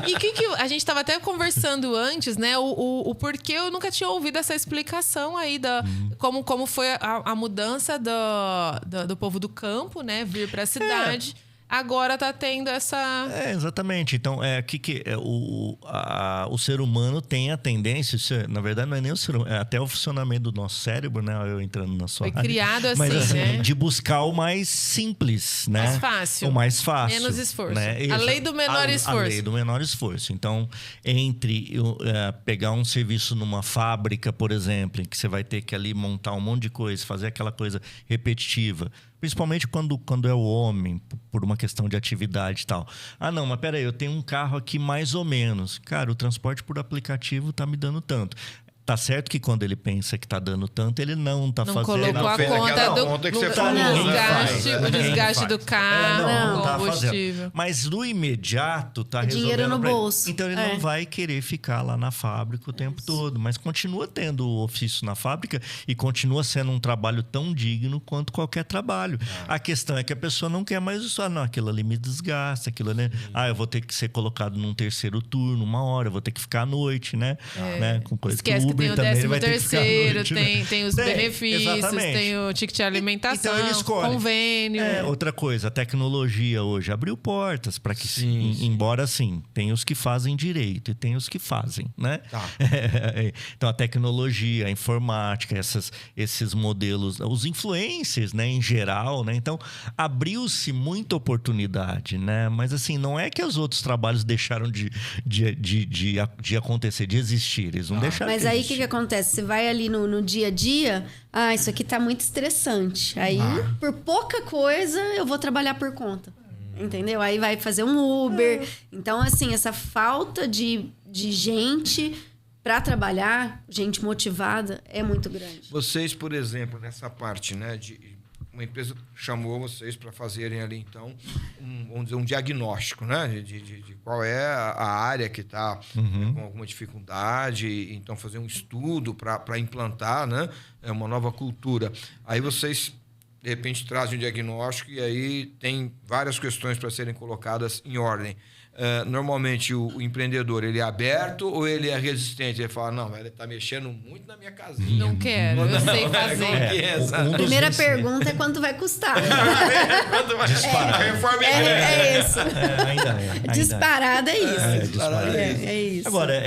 E que a gente estava até conversando antes, né? O porquê eu nunca tinha ouvido essa explicação aí da como foi a mudança do povo do campo, né? Vir para a cidade. Agora tá tendo essa...
exatamente. Então, o ser humano tem a tendência... na verdade, não é nem o ser humano, é até o funcionamento do nosso cérebro, né? Eu entrando na sua área.
Foi criado assim,
mas, assim,
né?
de buscar o mais simples, né?
Mais fácil.
O mais fácil.
Menos esforço.
Né?
A lei do menor esforço.
A lei do menor esforço. Então, entre pegar um serviço numa fábrica, por exemplo, em que você vai ter que ali montar um monte de coisa, fazer aquela coisa repetitiva... Principalmente quando é o homem, por uma questão de atividade e tal. Não, mas peraí, eu tenho um carro aqui mais ou menos. Cara, o transporte por aplicativo tá me dando tanto. Tá certo que quando ele pensa que tá dando tanto, ele não tá fazendo...
Colocou a conta o desgaste do carro,
não tá
combustível.
Fazendo. Mas no imediato tá resolvendo...
Dinheiro no bolso.
Então ele não vai querer ficar lá na fábrica o tempo todo. Mas continua tendo o ofício na fábrica e continua sendo um trabalho tão digno quanto qualquer trabalho. A questão é que a pessoa não quer mais isso. Não, aquilo ali me desgasta, aquilo, né? Eu vou ter que ser colocado num terceiro turno, 1 hora, eu vou ter que ficar à noite, né? Com coisa
Esquece que tem o 13º, tem os benefícios,
exatamente.
Tem o ticket de alimentação,
então ele escolhe.
Convênio.
Outra coisa, a tecnologia hoje abriu portas para que, embora assim, tem os que fazem direito e tem os que fazem, né? Então a tecnologia, a informática, esses modelos, os influencers, né, em geral, né? Então abriu-se muita oportunidade, né? Mas assim, não é que os outros trabalhos deixaram de acontecer, de existir, eles não deixaram.
Mas aí o que acontece? Você vai ali no dia a dia, isso aqui tá muito estressante. Aí, por pouca coisa, eu vou trabalhar por conta. Entendeu? Aí vai fazer um Uber. Então, assim, essa falta de gente para trabalhar, gente motivada, é muito grande.
Vocês, por exemplo, nessa parte, né, uma empresa chamou vocês para fazerem ali, então, vamos dizer, um diagnóstico, né? De qual é a área que está com alguma dificuldade, então fazer um estudo para implantar, né? Uma nova cultura. Aí vocês, de repente, trazem um diagnóstico e aí tem várias questões para serem colocadas em ordem. Normalmente o empreendedor, ele é aberto ou ele é resistente? Ele fala, não, ele está mexendo muito na minha casinha.
Não quero, eu sei fazer.
Primeira pergunta é quanto vai custar.
Quanto vai disparar?
É isso.
Ainda
Disparada é isso.
Disparada
É isso.
Agora,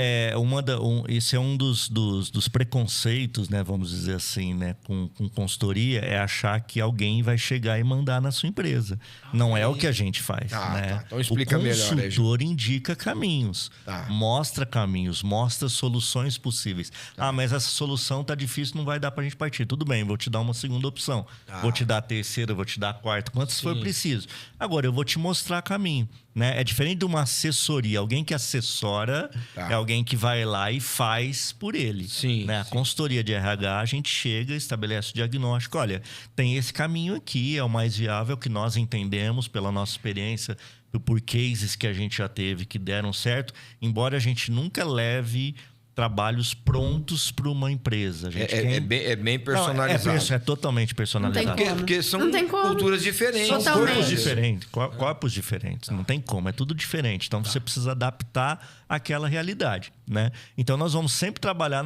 esse é um dos preconceitos, né, vamos dizer assim, né, com consultoria, é achar que alguém vai chegar e mandar na sua empresa. Não é o que a gente faz. Né?
Então explica melhor.
O consultor indica caminhos, mostra caminhos, mostra soluções possíveis. Mas essa solução tá difícil, não vai dar pra gente partir. Tudo bem, vou te dar uma segunda opção. Vou te dar a terceira, vou te dar a quarta, quantas for preciso. Agora, eu vou te mostrar caminho. Né? É diferente de uma assessoria. Alguém que assessora é alguém que vai lá e faz por ele. Né? A consultoria de RH, a gente chega, estabelece o diagnóstico. Olha, tem esse caminho aqui, é o mais viável, que nós entendemos pela nossa experiência, por cases que a gente já teve que deram certo, embora a gente nunca leve trabalhos prontos para uma empresa. A gente
é bem personalizado.
É totalmente personalizado.
Porque são culturas diferentes.
São corpos diferentes, corpos diferentes. Não tem como, é tudo diferente. Então você precisa adaptar àquela realidade. Né? Então nós vamos sempre trabalhar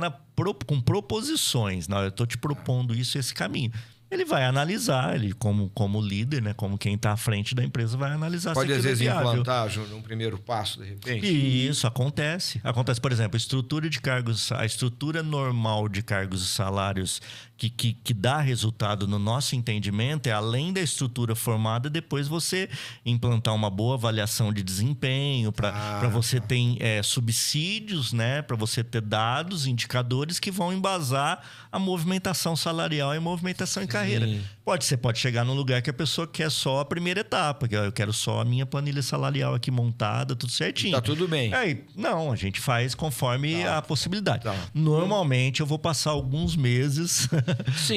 com proposições. Não, eu estou te propondo isso e esse caminho. Ele vai analisar, ele como líder, né, como quem está à frente da empresa, vai analisar
se aquilo é viável. Pode, às vezes, implantar, Júnior, um primeiro passo, de repente?
Isso, acontece. Acontece, por exemplo, a estrutura normal de cargos e salários que dá resultado no nosso entendimento é, além da estrutura formada, depois você implantar uma boa avaliação de desempenho, para você ter subsídios, né, para você ter dados, indicadores que vão embasar a movimentação salarial e movimentação em carreira. Você pode chegar num lugar que a pessoa quer só a primeira etapa, que eu quero só a minha planilha salarial aqui montada, tudo certinho.
Tá tudo bem.
Aí, não, a gente faz conforme a possibilidade. Normalmente eu vou passar alguns meses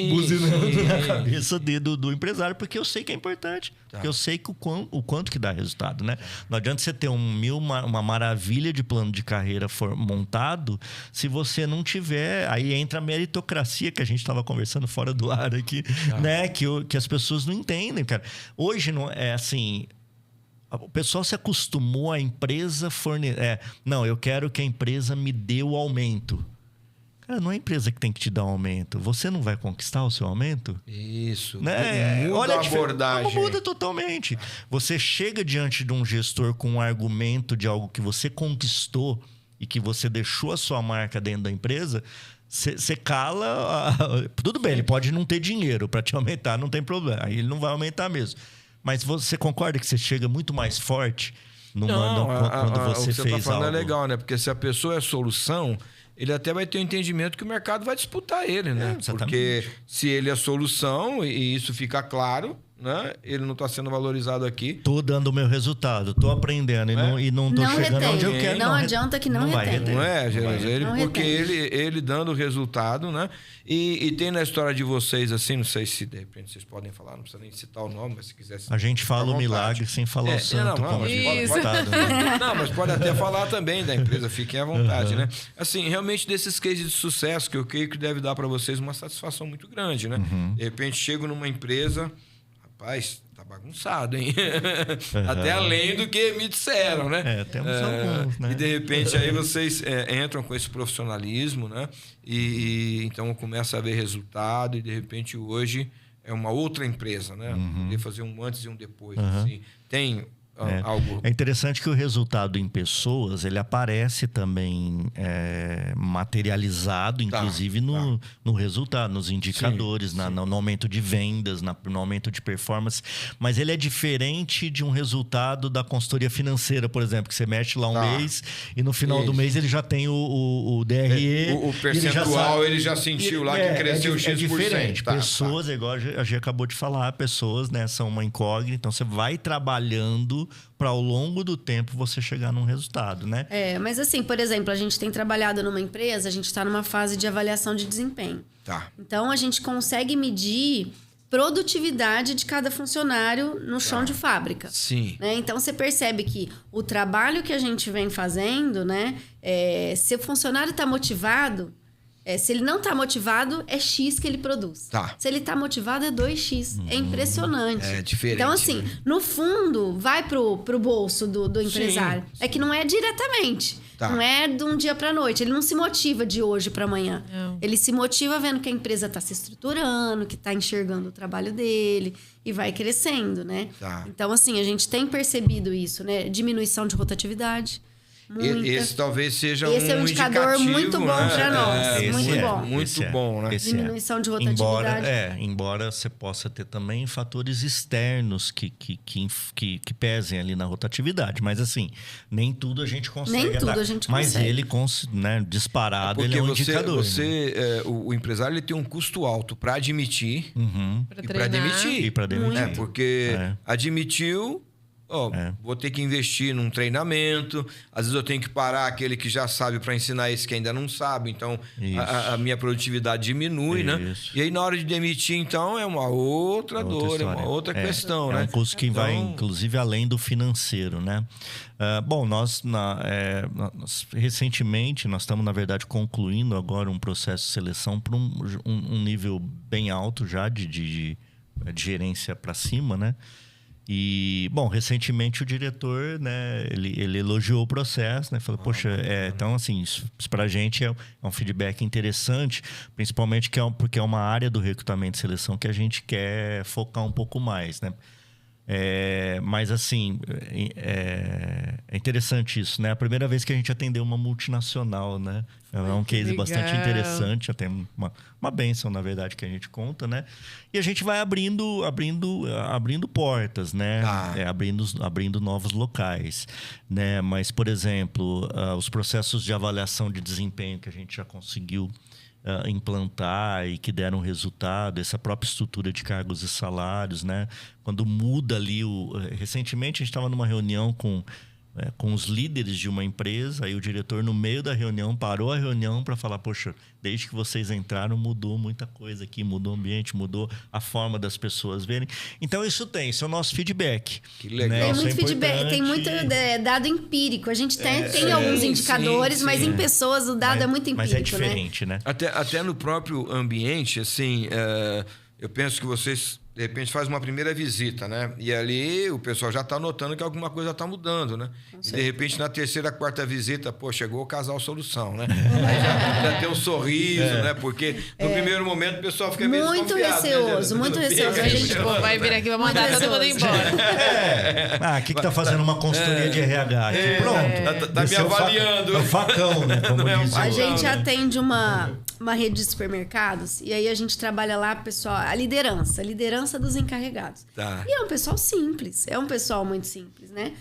buzinando na cabeça do empresário, porque eu sei que é importante. Porque eu sei que o quanto que dá resultado, né? Não adianta você ter uma maravilha de plano de carreira montado, se você não tiver... Aí entra a meritocracia que a gente estava conversando fora do ar aqui, né? Que as pessoas não entendem, cara. Hoje não é assim... O pessoal se acostumou a empresa fornecer... não, eu quero que a empresa me dê o aumento. Cara, não é a empresa que tem que te dar um aumento. Você não vai conquistar o seu aumento?
Isso.
Né?
Muda a abordagem.
Muda totalmente. Você chega diante de um gestor com um argumento de algo que você conquistou e que você deixou a sua marca dentro da empresa... Você cala... Tudo bem, ele pode não ter dinheiro para te aumentar, não tem problema. Aí ele não vai aumentar mesmo. Mas você concorda que você chega muito mais forte quando você fez algo? O que você está falando
é legal, né? Porque se a pessoa é solução, ele até vai ter um entendimento que o mercado vai disputar ele, né? Porque se ele é solução e isso fica claro... Né? Ele não está sendo valorizado aqui.
Tô dando o meu resultado, tô aprendendo e não tô chegando onde eu quero.
Não adianta que não retém.
Não é, Jesus? Porque ele dando o resultado, né? E tem na história de vocês, assim, não sei se de repente vocês podem falar, não precisa nem citar o nome, mas se quiser...
A gente fala o milagre sem falar o santo.
Mas pode até falar também da empresa, fiquem à vontade, né? Assim, realmente desses cases de sucesso que eu creio que deve dar para vocês uma satisfação muito grande, né? De repente chego numa empresa... Rapaz, tá bagunçado, hein? Até além do que me disseram, né?
Temos alguns, né?
E de repente aí vocês entram com esse profissionalismo, né? E então começa a ver resultado e de repente hoje é uma outra empresa, né? Poder fazer um antes e um depois, assim. Tem... algo.
É interessante que o resultado em pessoas ele aparece também materializado, inclusive no resultado, nos indicadores, no aumento de vendas, no aumento de performance, mas ele é diferente de um resultado da consultoria financeira, por exemplo, que você mexe lá um mês e no final do mês ele já tem o DRE.
O percentual ele já sentiu lá que cresceu X%.
É diferente. Pessoas, igual a gente acabou de falar, pessoas, né, são uma incógnita, então você vai trabalhando para ao longo do tempo você chegar num resultado, né?
Mas assim, por exemplo, a gente tem trabalhado numa empresa, a gente está numa fase de avaliação de desempenho. Então a gente consegue medir produtividade de cada funcionário no chão de fábrica.
Sim.
Né? Então, você percebe que o trabalho que a gente vem fazendo, né? Se o funcionário está motivado, se ele não está motivado, é X que ele produz.
Tá.
Se ele está motivado, é 2X. É impressionante.
É diferente.
Então, assim, no fundo, vai pro bolso do empresário.
Sim.
É que não é diretamente.
Tá.
Não é de um dia para noite. Ele não se motiva de hoje para amanhã.
Não.
Ele se motiva vendo que a empresa está se estruturando, que está enxergando o trabalho dele e vai crescendo, né?
Tá.
Então, assim, a gente tem percebido isso, né? Diminuição de rotatividade. Muita.
Esse talvez seja
Esse é um indicador
indicativo,
muito bom
né?
para nós. Muito bom.
Muito bom, né?
Diminuição de rotatividade.
Embora você possa ter também fatores externos que pesem ali na rotatividade. Mas assim, nem tudo a gente consegue.
Nem tudo a gente
mas
consegue.
ele, né, disparado, ele é um indicador. Né?
O empresário ele tem um custo alto para admitir
Pra
e para
treinar.
demitir.
E para demitir.
Porque admitiu... Vou ter que investir num treinamento. Às vezes eu tenho que parar aquele que já sabe para ensinar esse que ainda não sabe. Então, a minha produtividade diminui, né?
Isso.
E aí, na hora de demitir, então, é uma outra dor,
história.
é uma outra questão, né?
É um custo que vai, inclusive, além do financeiro, né? Bom, nós recentemente, nós estamos, na verdade, concluindo agora um processo de seleção para um nível bem alto já de gerência para cima, né? E, bom, recentemente o diretor, né, ele elogiou o processo, né? Falou, poxa, então, assim, isso pra gente é um feedback interessante, principalmente porque é uma área do recrutamento e seleção que a gente quer focar um pouco mais, né? Mas, assim, é interessante isso, né? A primeira vez que a gente atendeu uma multinacional, né? É um case
legal.
bastante interessante, até uma bênção, na verdade, que a gente conta, né? E a gente vai abrindo portas, né? Abrindo novos locais, né? Mas, por exemplo, os processos de avaliação de desempenho que a gente já conseguiu implantar e que deram resultado, essa própria estrutura de cargos e salários, né? Quando muda ali recentemente a gente estava numa reunião com os líderes de uma empresa, aí o diretor no meio da reunião parou a reunião para falar, poxa, desde que vocês entraram mudou muita coisa aqui, mudou o ambiente, mudou a forma das pessoas verem. Então isso é o nosso feedback.
Que legal.
Né?
Tem
Isso
muito
é
feedback, tem muito dado empírico. A gente tem alguns indicadores,
sim,
mas
sim.
em pessoas o dado é muito empírico,
mas é diferente, né?
Até no próprio ambiente, assim, eu penso que vocês, de repente, fazem uma primeira visita, né? E ali o pessoal já está notando que alguma coisa está mudando, né? E de repente, na terceira, quarta visita, chegou o casal solução, né? Aí já tem um sorriso, né? Porque no primeiro momento o pessoal fica meio
Muito
desconfiado,
receoso,
né?
muito receoso. A gente
Vai vir aqui, vai mandar todo mundo embora.
O que tá fazendo uma consultoria de RH aqui? Pronto.
Tá me
Desceu
avaliando.
o facão, né? Como diz
A
o-
gente atende uma rede de supermercados e aí a gente trabalha lá, pessoal, a liderança dos encarregados.
Tá.
E é um pessoal simples, é um pessoal muito simples, né?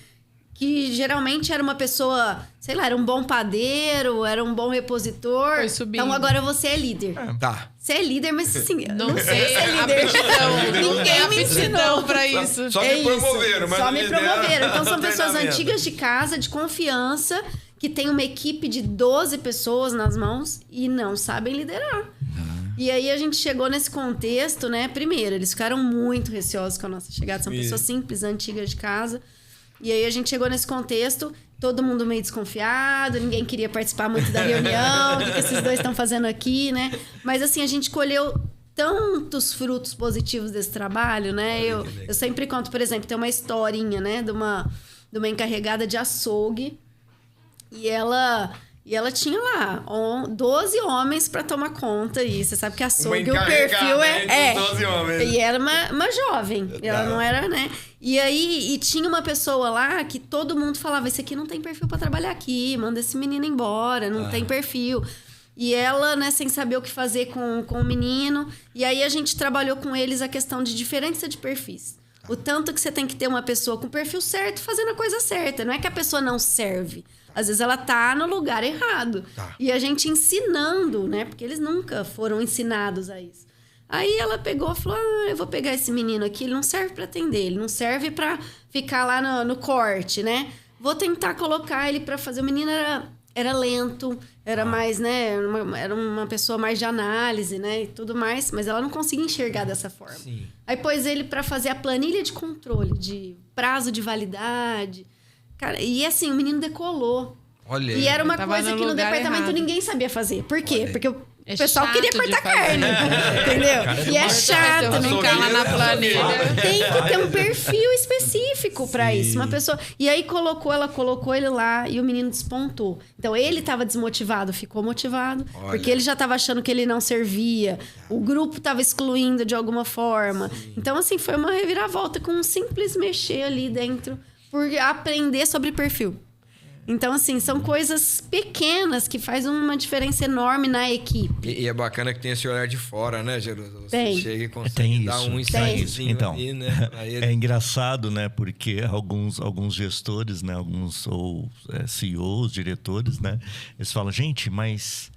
Que geralmente era uma pessoa, sei lá, era um bom padeiro, era um bom repositor.
Foi subindo.
Então agora você é líder.
Tá.
Você é líder, mas assim,
Não
sei
sei
se é
a
líder.
aptidão. Não
Ninguém
tem
me
aptidão
ensinou
pra isso.
Só
É
me
isso.
promoveram, mas
Só
não
me
me deram
promoveram. Então são pessoas
treinamento.
antigas de casa, de confiança, que tem uma equipe de 12 pessoas nas mãos e não sabem liderar. E aí a gente chegou nesse contexto, né? Primeiro, eles ficaram muito receosos com a nossa chegada. São pessoas simples, antigas de casa. E aí a gente chegou nesse contexto, todo mundo meio desconfiado, ninguém queria participar muito da reunião, o que esses dois estão fazendo aqui, né? Mas assim, a gente colheu tantos frutos positivos desse trabalho, né? Eu sempre conto, por exemplo, tem uma historinha, né? De uma encarregada de açougue. E ela tinha lá 12 homens para tomar conta. E você sabe que açougue, o perfil é...
12 homens.
E era uma jovem. Ela não era, né? E aí, tinha uma pessoa lá que todo mundo falava, esse aqui não tem perfil para trabalhar aqui, manda esse menino embora, não tem perfil. E ela, né, sem saber o que fazer com o menino. E aí a gente trabalhou com eles a questão de diferença de perfis. O tanto que você tem que ter uma pessoa com o perfil certo fazendo a coisa certa. Não é que a pessoa não serve. Às vezes ela tá no lugar errado.
Tá.
E a gente ensinando, né? Porque eles nunca foram ensinados a isso. Aí ela pegou e falou, eu vou pegar esse menino aqui, ele não serve para atender, ele não serve para ficar lá no corte, né? Vou tentar colocar ele para fazer... O menino era lento, era mais, né? Era uma pessoa mais de análise, né? E tudo mais, mas ela não conseguia enxergar dessa forma.
Sim.
Aí pôs ele para fazer a planilha de controle, de prazo de validade. Cara, e assim, o menino decolou.
Olha aí.
E era uma coisa que no departamento
errado.
ninguém sabia fazer. Por quê? Porque o
É
pessoal
chato
queria
de
cortar
fazer.
carne. Entendeu? E é chato,
Você
né?
ficar lá na planilha.
Tem que ter um perfil específico para isso. Uma pessoa. E aí ela colocou ele lá e o menino despontou. Então ele estava desmotivado, ficou motivado,
Olha.
porque ele já estava achando que ele não servia. O grupo estava excluindo de alguma forma. Então, assim, foi uma reviravolta com um simples mexer ali dentro por aprender sobre perfil. Então, assim, são coisas pequenas que fazem uma diferença enorme na equipe.
E é bacana que tem esse olhar de fora, né, Jerusa? Você
Tem.
chega e consegue
Tem
dar
isso,
um
tem
insightzinho
Então,
ali, né? pra ele.
é engraçado, né? Porque alguns gestores, né? Alguns CEOs, diretores, né? Eles falam, gente, mas...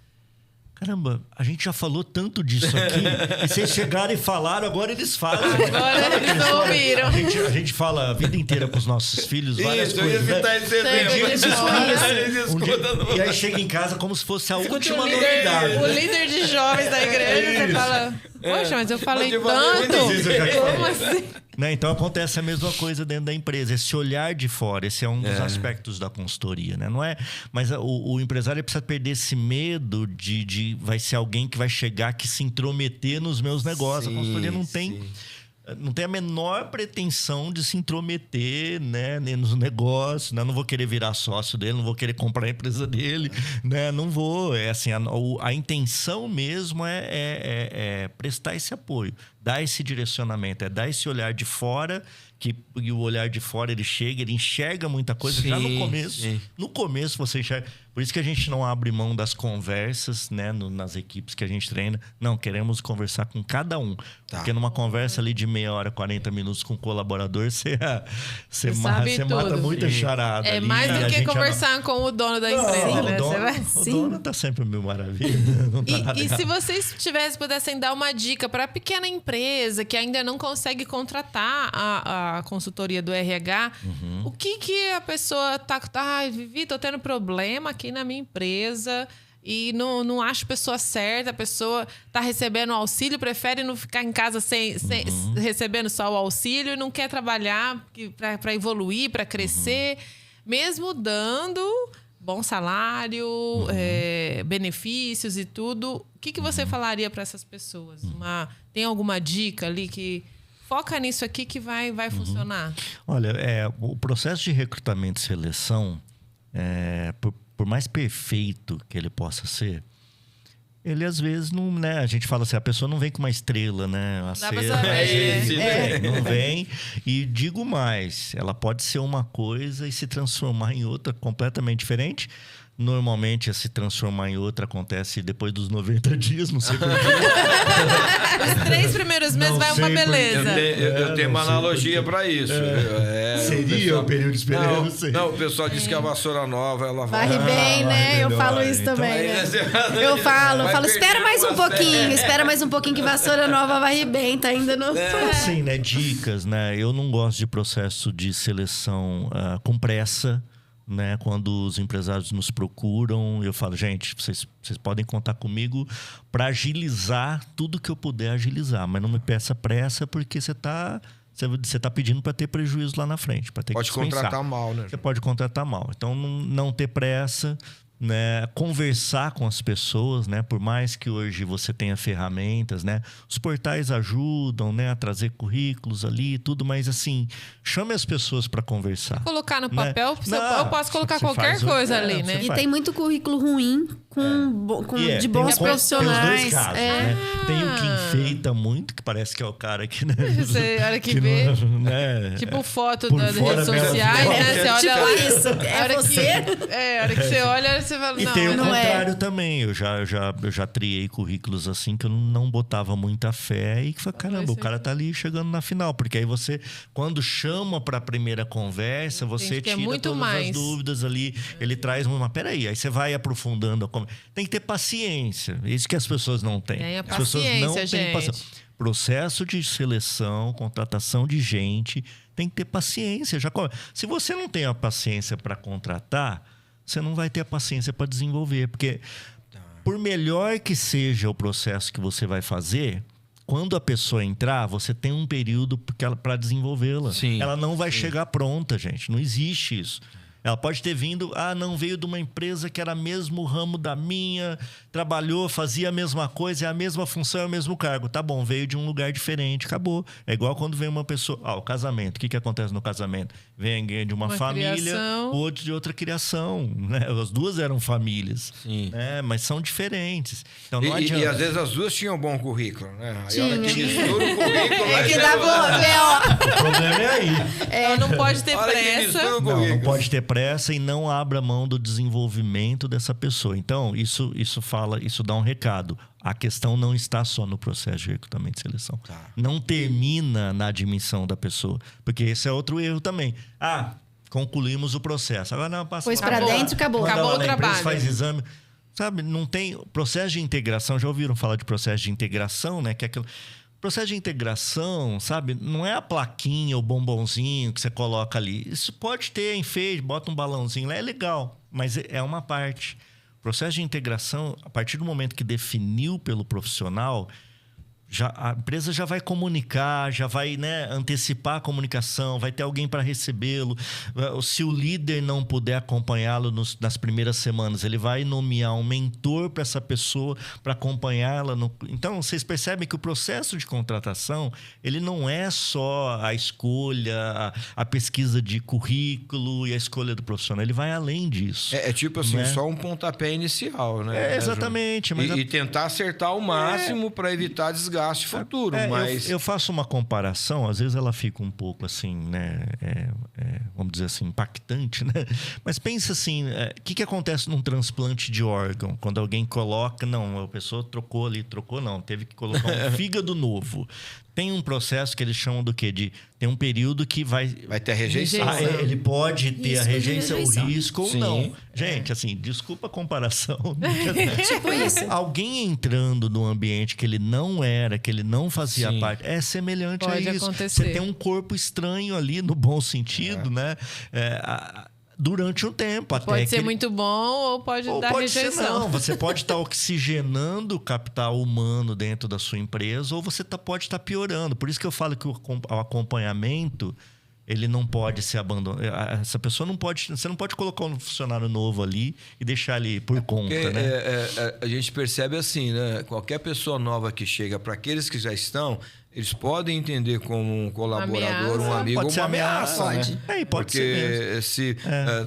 Caramba, a gente já falou tanto disso aqui. E vocês chegaram e falaram, agora eles fazem.
Agora eles não ouviram.
A gente fala a vida inteira com os nossos filhos várias
Isso, eu ia
coisas, né?
citar esse
Sempre
exemplo.
eles
Um dia- e aí chega em casa como se fosse a última
O
novidade.
líder de jovens da igreja, você fala... Poxa, mas eu falei
Mas eu falei
tanto.
muitas
vezes, eu já
Como
falei.
assim?
Né? Então acontece a mesma coisa dentro da empresa. Esse olhar de fora, esse é um dos aspectos da consultoria, né? Não é, mas o empresário precisa perder esse medo de vai ser alguém que vai chegar que se intrometer nos meus negócios.
Sim,
A consultoria não tem a menor pretensão de se intrometer, né, nos negócios, né? Não vou querer virar sócio dele, não vou querer comprar a empresa dele, né? Não vou. É assim, a intenção mesmo é prestar esse apoio, dar esse direcionamento, é dar esse olhar de fora, e o olhar de fora ele chega, ele enxerga muita coisa já no começo.
Sim.
No começo você enxerga. Por isso que a gente não abre mão das conversas, né, nas equipes que a gente treina. Não, queremos conversar com cada um.
Tá.
Porque numa conversa ali de meia hora, 40 minutos com o colaborador, você
sabe
mata
tudo.
muita charada.
É
ali,
mais
e
do
a
que
gente
conversar com o dono da empresa, né? Você vai...
O dono tá sempre mil maravilha. Não tá nada
E
errado.
se vocês pudessem dar uma dica para a pequena empresa que ainda não consegue contratar a consultoria do RH, o que a pessoa tá... Ai, Vivi, tô tendo problema aqui na minha empresa e não acho a pessoa certa, a pessoa tá recebendo auxílio, prefere não ficar em casa sem recebendo só o auxílio e não quer trabalhar para evoluir, para crescer, mesmo dando... bom salário, benefícios e tudo. O que você falaria para essas pessoas? Tem alguma dica ali que foca nisso aqui que vai funcionar?
Olha, o processo de recrutamento e seleção, por mais perfeito que ele possa ser, ele às vezes não, né? A gente fala assim, a pessoa não vem com uma estrela, né? Não vem. E digo mais, ela pode ser uma coisa e se transformar em outra completamente diferente. Normalmente, se transformar em outra acontece depois dos 90 dias, não sei porquê.
Os 3 primeiros meses vai uma beleza.
Eu tenho uma analogia para isso.
Seria o período de experiência?
Não, o pessoal diz que a vassoura nova, ela vai...
Varre bem, né? Eu
melhor.
falo isso
Então,
também, né?
Vai
Eu falo, espera
perder
mais um
umas
pouquinho, espera mais um pouquinho que vassoura nova varre bem, tá ainda no...
Então, assim, né? Dicas, né? Eu não gosto de processo de seleção com pressa, né? Quando os empresários nos procuram, eu falo, gente, vocês podem contar comigo para agilizar tudo que eu puder agilizar, mas não me peça pressa porque você tá pedindo para ter prejuízo lá na frente, para ter
Pode
que dispensar.
contratar mal, né?
Você pode contratar mal. Então, não ter pressa, né? Conversar com as pessoas, né? Por mais que hoje você tenha ferramentas, né? Os portais ajudam, né? A trazer currículos ali e tudo, mas assim, chame as pessoas para conversar.
Colocar no
Né?
papel,
Não,
eu posso colocar
você
qualquer
faz
coisa ali, né?
você
E
faz.
tem muito currículo ruim
E
de
tem
bons
os
profissionais.
Tem os dois casos, né? Tem o que enfeita muito, que parece que é o cara que... Né?
Você olha que vê.
Né?
Tipo foto
Por
das
fora
redes
mesmo.
sociais, né? Você olha
Tipo
lá.
isso,
a hora
você?
a hora que você olha, você fala,
E
não,
tem o
não é.
contrário também. Eu já triei currículos assim que eu não botava muita fé e que falei, caramba, o cara tá ali chegando na final. Porque aí você, quando chama para a primeira conversa, você
que é
tira
muito
todas
mais.
as dúvidas ali. Ele traz uma... Peraí, aí você vai aprofundando. Tem que ter paciência. Isso que as pessoas não têm.
Tem a
As pessoas não
paciência,
têm
gente.
paciência. Processo de seleção, contratação de gente, tem que ter paciência. Se você não tem a paciência para contratar, você não vai ter a paciência para desenvolver. Porque por melhor que seja o processo que você vai fazer, quando a pessoa entrar, você tem um período para desenvolvê-la. Ela não vai chegar pronta, gente. Não existe isso. Ela pode ter vindo, não veio de uma empresa que era mesmo ramo da minha, trabalhou, fazia a mesma coisa, é a mesma função, é o mesmo cargo. Tá bom, veio de um lugar diferente, acabou. É igual quando vem uma pessoa... o casamento. O que acontece no casamento? Vem de uma família,
criação.
ou de outra criação. Né? As duas eram famílias, né? Mas são diferentes. Então, não adianta.
E às vezes as duas tinham bom currículo, né? Aí
Tinha.
a hora que mistura o currículo...
É que dá bom,
O problema é aí.
Então não pode ter pressa.
Não pode ter pressa e não abra mão do desenvolvimento dessa pessoa. Então, isso dá um recado. A questão não está só no processo de recrutamento e seleção. Não termina na admissão da pessoa. Porque esse é outro erro também. Concluímos o processo. Agora não passa.
Pois para dentro, acabou.
Acabou o trabalho.
Faz exame. Sabe, não tem... Processo de integração, já ouviram falar de processo de integração, né? Que é aquilo... Processo de integração, sabe? Não é a plaquinha, o bombonzinho que você coloca ali. Isso pode ter enfeite, bota um balãozinho lá, é legal, mas é uma parte. O processo de integração, a partir do momento que definiu pelo profissional, a empresa já vai comunicar, já vai, né, antecipar a comunicação, vai ter alguém para recebê-lo. Se o líder não puder acompanhá-lo nas primeiras semanas, ele vai nomear um mentor para essa pessoa para acompanhá-la. Então, vocês percebem que o processo de contratação, ele não é só a escolha, a pesquisa de currículo e a escolha do profissional. Ele vai além disso.
É tipo assim,
né?
Só um pontapé inicial, né?
Exatamente. Mas
e tentar acertar o máximo para evitar desgaste futuro, mas...
Eu faço uma comparação, às vezes ela fica um pouco assim, né? Vamos dizer assim, impactante, né? Mas pensa assim, o que acontece num transplante de órgão? Quando alguém coloca... Não, a pessoa trocou ali, teve que colocar um fígado novo. Tem um processo que eles chamam do quê? Tem um período que vai
ter a rejeição.
Ele pode ter a rejeição, o risco
Sim.
ou não. Gente, assim, desculpa a comparação.
Tipo isso.
Alguém entrando num ambiente que ele não era, que ele não fazia parte, é semelhante
Pode
a isso.
acontecer.
Você tem um corpo estranho ali, no bom sentido, né? Durante um tempo.
Pode ser muito bom ou pode dar rejeição.
Não, você pode estar oxigenando o capital humano dentro da sua empresa ou você pode estar piorando. Por isso que eu falo que o acompanhamento, ele não pode ser abandonado. Essa pessoa não pode... Você não pode colocar um funcionário novo ali e deixar ele por conta, né?
A gente percebe assim, né? Qualquer pessoa nova que chega, para aqueles que já estão... Eles podem entender como um colaborador, um amigo,
pode ser
uma ameaça,
pode.
né?
Pode
Porque
ser mesmo.
se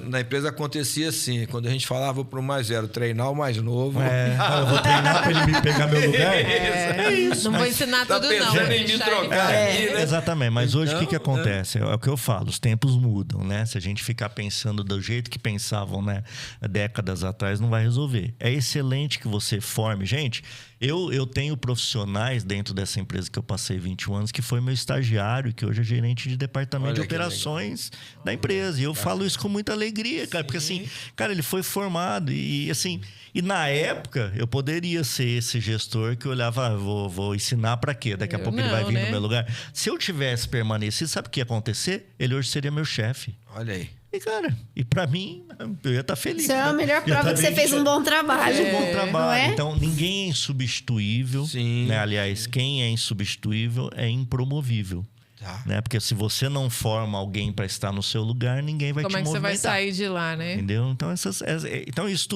na empresa acontecia assim, quando a gente falava para o mais velho treinar o mais novo...
eu vou treinar para ele me pegar meu lugar?
É isso. Não vou ensinar tudo, não.
Pensando em me trocar aqui, né?
Exatamente, mas hoje o que acontece? É o que eu falo, os tempos mudam, né? Se a gente ficar pensando do jeito que pensavam, né, décadas atrás, não vai resolver. É excelente que você forme. Gente, eu tenho profissionais dentro dessa empresa que eu passei 21 anos, que foi meu estagiário, que hoje é gerente de departamento de operações da empresa. E eu falo isso com muita alegria, cara. Porque assim, cara, ele foi formado e assim... E na época, eu poderia ser esse gestor que olhava, vou ensinar para quê? Daqui a pouco ele vai vir no meu lugar. Se eu tivesse permanecido, sabe o que ia acontecer? Ele hoje seria meu chefe.
Olha aí.
E, cara, pra mim, eu ia estar feliz.
Isso é a melhor prova que você fez um bom trabalho.
Fez um bom trabalho.
Não é?
Então, ninguém é insubstituível. Né? Aliás, quem é insubstituível é impromovível. Né? Porque se você não forma alguém para estar no seu lugar, ninguém vai te movimentar.
Como é que você vai sair de lá, né?
Entendeu? Então isso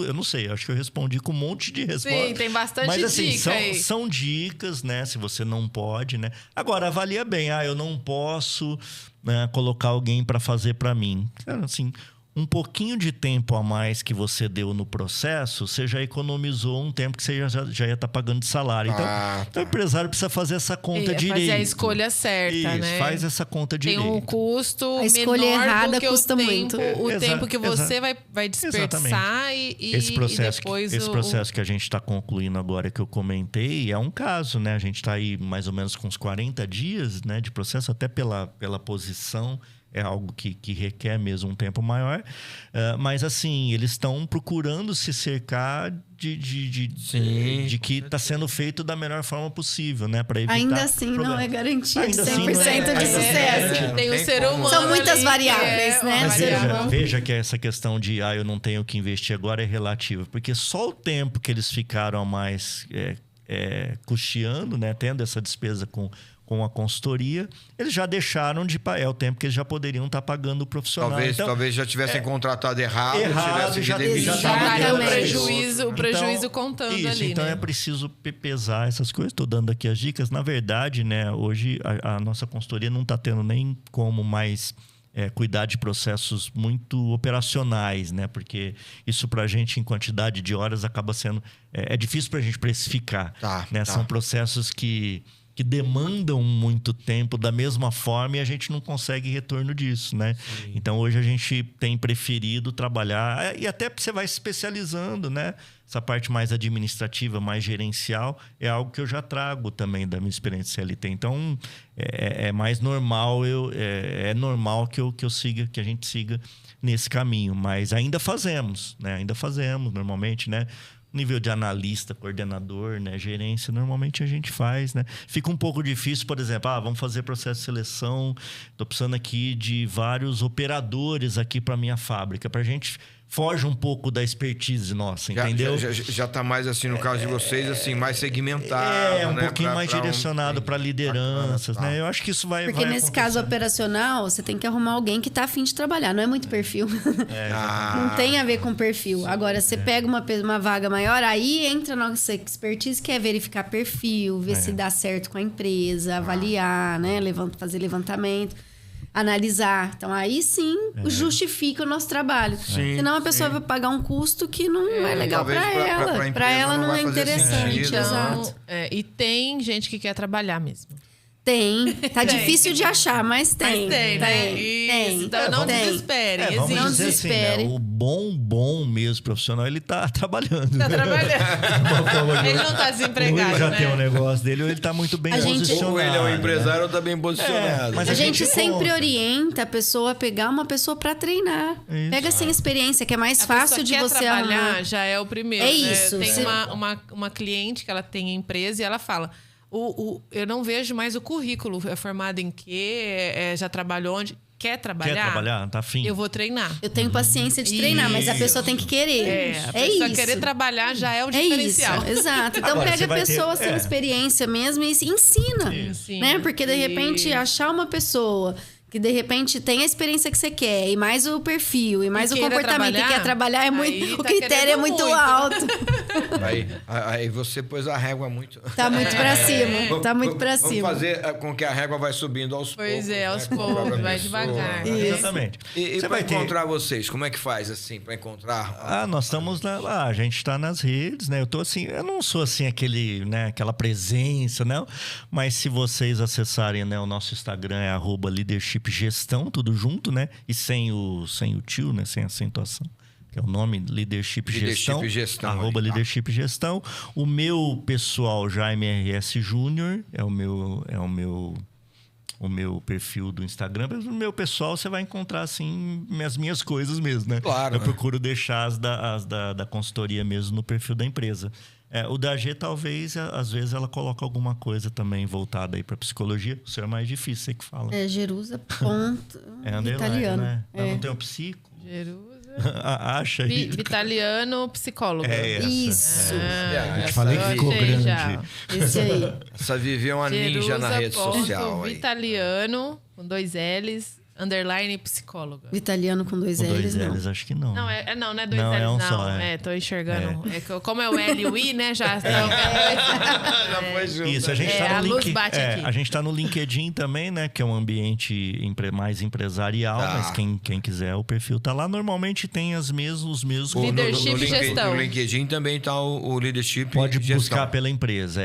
eu não sei. Acho que eu respondi com um monte de respostas.
Sim, tem bastante
mas, assim,
dica aí.
São dicas, né? Se você não pode, né? Agora, avalia bem. Eu não posso, né, colocar alguém para fazer para mim. Cara, assim... Um pouquinho de tempo a mais que você deu no processo, você já economizou um tempo que você já ia estar pagando de salário. Então, o empresário precisa fazer essa conta direito.
Fazer a escolha certa, né?
Faz essa conta direito.
Tem um custo
a escolha
menor
errada
do que
custa muito.
O tempo que você vai desperdiçar
esse processo,
e depois
esse processo que a gente está concluindo agora, que eu comentei, é um caso, né? A gente está aí mais ou menos com uns 40 dias, né, de processo, até pela posição é algo que requer mesmo um tempo maior. Mas, assim, eles estão procurando se cercar de que está sendo feito da melhor forma possível, né? Para evitar
ainda assim não é garantia de 100%
assim,
de sucesso.
Tem o ser humano.
São muitas
ali,
variáveis, né?
Mas veja que essa questão de eu não tenho que investir agora é relativa. Porque só o tempo que eles ficaram a mais custeando, né? Tendo essa despesa com a consultoria, eles já deixaram é o tempo que eles já poderiam estar pagando o profissional.
Talvez já tivessem contratado errado
já
o prejuízo contando
isso,
ali,
então
né?
é preciso pesar essas coisas. Estou dando aqui as dicas. Na verdade, né, hoje a nossa consultoria não está tendo nem como mais cuidar de processos muito operacionais, né? Porque isso para a gente, em quantidade de horas, acaba sendo... É difícil para a gente precificar. Né? São processos que demandam muito tempo da mesma forma e a gente não consegue retorno disso, né? Sim. Então, hoje a gente tem preferido trabalhar... E até você vai se especializando, né? Essa parte mais administrativa, mais gerencial, é algo que eu já trago também da minha experiência CLT. Então, é mais normal, é normal que a gente siga nesse caminho. Mas ainda fazemos, né? Ainda fazemos, normalmente, né? Nível de analista, coordenador, né? Gerência, normalmente a gente faz, né? Fica um pouco difícil, por exemplo, vamos fazer processo de seleção, estou precisando aqui de vários operadores aqui para minha fábrica. Para a gente foge um pouco da expertise nossa, entendeu?
Já está mais assim, no caso de vocês, assim, mais segmentado,
um pouquinho mais direcionado para lideranças, né? Eu acho que isso vai
Porque nesse caso operacional, você tem que arrumar alguém que está a fim de trabalhar, não é muito perfil. Não tem a ver com perfil. Agora, você pega uma vaga maior, aí entra na nossa expertise, que é verificar perfil, ver se dá certo com a empresa, avaliar, né? Fazer levantamento. Analisar. Então, aí sim justifica o nosso trabalho. Senão a pessoa vai pagar um custo que não é legal para ela. Para ela não é interessante. Exato.
E tem gente que quer trabalhar mesmo.
Tem. Tá difícil de achar, mas tem.
Mas tem, né? Isso. Então, não desesperem.
Não desespere. Assim, né? O bom mesmo profissional, ele tá trabalhando.
Tá trabalhando. Ele não tá desempregado,
ou ele já tem um negócio dele, ou ele tá muito bem posicionado.
Ou ele é um empresário, ou tá bem posicionado.
Mas a gente sempre orienta a pessoa a pegar uma pessoa para treinar. Isso. Pega sem experiência, que é mais fácil de você
trabalhar, já é o primeiro.
É isso.
Tem uma cliente que ela tem empresa e ela fala... eu não vejo mais o currículo. É formado em quê? Já trabalhou onde? Quer trabalhar?
Quer trabalhar? Tá afim?
Eu vou treinar.
Eu tenho paciência de treinar, mas a pessoa tem que querer.
A pessoa querer trabalhar já é o diferencial.
Isso, exato. Então agora, pega a pessoa sem experiência mesmo e ensina. Né? Porque de repente achar uma pessoa que de repente tem a experiência que você quer, e mais o perfil, e mais o comportamento, e quer trabalhar, é muito, o critério é muito alto.
Aí você pôs a régua muito...
Tá muito pra cima, tá muito pra cima.
Vamos fazer com que a régua vai subindo aos poucos.
Pois é, aos poucos, vai devagar.
Exatamente.
E para encontrar vocês, como é que faz assim, para encontrar?
Nós estamos lá, a gente está nas redes, né? Eu não sou assim aquela presença, não, mas se vocês acessarem, né, o nosso Instagram é @leadership Gestão, tudo junto, né? E sem o tio, né? Sem acentuação. Que é o nome Leadership Gestão. @Leadership Gestão. O meu pessoal, Jaime RS Júnior, é o meu perfil do Instagram. Mas no meu pessoal, você vai encontrar, assim, as minhas coisas mesmo, né?
Claro.
Eu procuro deixar as da consultoria mesmo no perfil da empresa. O da G, talvez, às vezes, ela coloca alguma coisa também voltada aí para psicologia. O senhor é mais difícil, você que fala.
Jerusa.
Italiano. Né? Não tem um psico?
Jerusa.
Acha aí.
Vitaliano, psicólogo.
Isso.
Eu te falei que ficou grande.
Já. Esse aí.
Essa Vivi é uma ninja na rede social.
Vitaliano, com 2 L's. _ psicóloga.
Vitaliano com 2 L's, não.
L's, acho que não.
Não é 2 L's,
não.
Só, tô enxergando. Como é o L e o I, né? Já
foi junto.
Isso, a gente tá no
LinkedIn.
A gente tá no LinkedIn também, né? Que é um ambiente mais empresarial, mas quem quiser, o perfil tá lá. Normalmente tem os mesmos...
Leadership Gestão.
No LinkedIn também tá o Leadership
Pode
Gestão.
buscar pela empresa,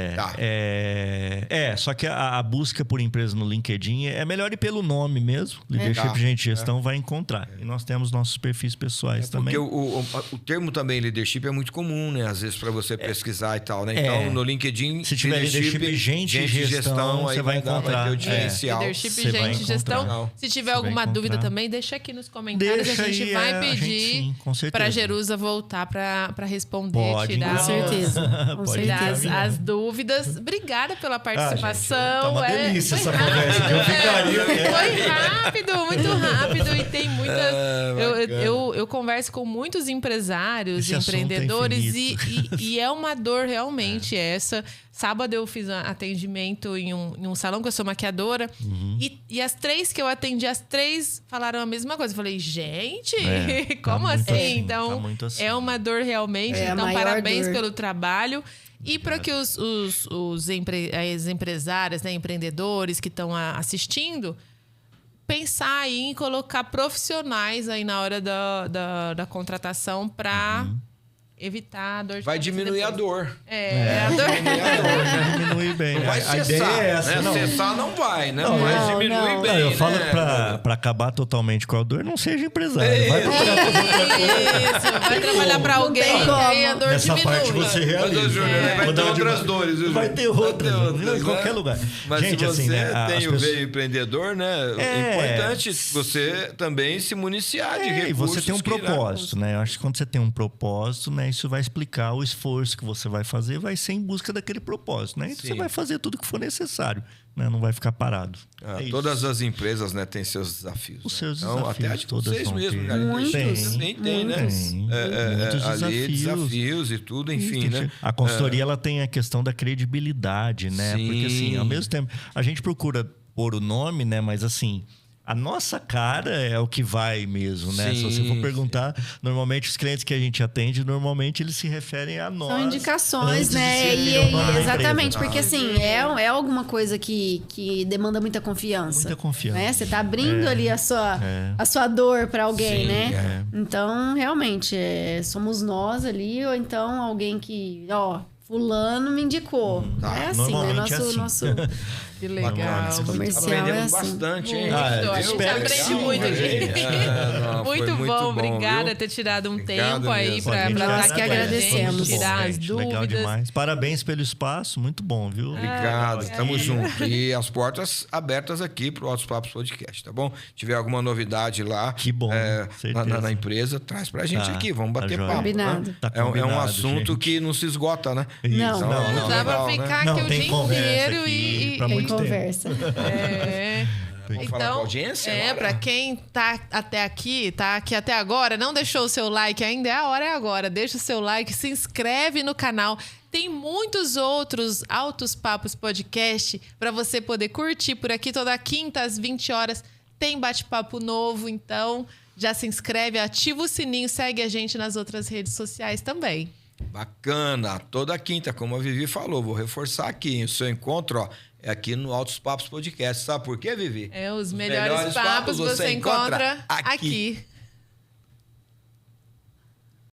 só que a busca por empresa no LinkedIn é melhor ir pelo nome mesmo, Leadership, gente, gestão vai encontrar. E nós temos nossos perfis pessoais também.
Porque o termo também leadership é muito comum, né? Às vezes para você pesquisar e tal, né? Então, no LinkedIn,
se tiver leadership, gente e gestão, você vai encontrar.
Vai ter o diferencial.
Leadership, gente e gestão. Se tiver alguma dúvida também, deixa aqui nos comentários. A gente vai pedir para a Jerusa voltar para responder, tirar as dúvidas. Obrigada pela participação.
Tá uma delícia essa conversa.
Foi rápido, muito rápido. E tem muitas... Eu converso com muitos empresários, empreendedores e é uma dor realmente essa. Sábado eu fiz um atendimento em um salão, que eu sou maquiadora. E as 3 que eu atendi, as 3 falaram a mesma coisa. Eu falei, gente, como assim? Então, é uma dor realmente. Então, parabéns pelo trabalho. E para que as empresárias, né, empreendedores que estão assistindo, pensar aí em colocar profissionais aí na hora da contratação para evitar a dor de
vai diminuir
depois.
A dor.
A dor.
Diminui bem.
Não vai cessar. A ideia é essa. Né? Cessar não vai, né? Mas diminui bem.
Eu falo para acabar totalmente com a dor, não seja empresário. Vai
vai trabalhar para alguém e a dor
nessa
diminui.
Parte você realiza.
Vai ter outras dores.
Vai ter outras. Em qualquer lugar.
Mas
gente,
se você
assim,
tem o veio empreendedor, né? É importante você também se municiar de recursos.
E você tem um propósito, né? Eu acho que quando você tem um propósito, né? Isso vai explicar o esforço que você vai fazer, vai ser em busca daquele propósito, né? Então você vai fazer tudo que for necessário, né? Não vai ficar parado.
Todas as empresas, né, têm seus desafios.
Os seus
desafios.
Até
a vocês mesmos, cara.
Muitos.
Tem, né?
Muitos
desafios e tudo, enfim, né?
A consultoria, ela tem a questão da credibilidade, né?
Sim.
Porque, assim, ao mesmo tempo, a gente procura pôr o nome, né? Mas, assim... A nossa cara é o que vai mesmo, né?
Sim,
se você for perguntar, normalmente os clientes que a gente atende, normalmente eles se referem a nós.
São indicações, né? Exatamente, porque assim, é alguma coisa que demanda muita confiança.
Muita confiança.
Né? Você tá abrindo ali a sua dor para alguém, né? Então, realmente, somos nós ali, ou então alguém que, fulano me indicou. É assim, né? Nosso
que legal.
Comercial
aprendemos
assim.
Bastante, hein?
A gente aprende muito aqui. Muito bom. Obrigada por ter tirado um tempo aí para estar aqui
agradecemos.
Tirar as dúvidas.
Legal demais. Parabéns pelo espaço. Muito bom, viu?
Obrigado. Tamo junto. E as portas abertas aqui pro Altos Papos Podcast, tá bom? Se tiver alguma novidade lá
que bom,
na empresa, traz pra gente aqui. Vamos bater papo.
Combinado.
Né? É um assunto que não se esgota, né?
Não
dá pra ficar aqui o dia inteiro e
conversa.
Vamos falar com a audiência?
Para quem tá até aqui até agora, não deixou o seu like ainda, a hora é agora. Deixa o seu like, se inscreve no canal. Tem muitos outros Altos Papos Podcast para você poder curtir por aqui. Toda quinta às 20 horas tem bate-papo novo, então já se inscreve, ativa o sininho, segue a gente nas outras redes sociais também.
Bacana. Toda quinta, como a Vivi falou, vou reforçar aqui. O seu encontro, é aqui no Altos Papos Podcast. Sabe por quê, Vivi?
Os melhores papos você encontra aqui.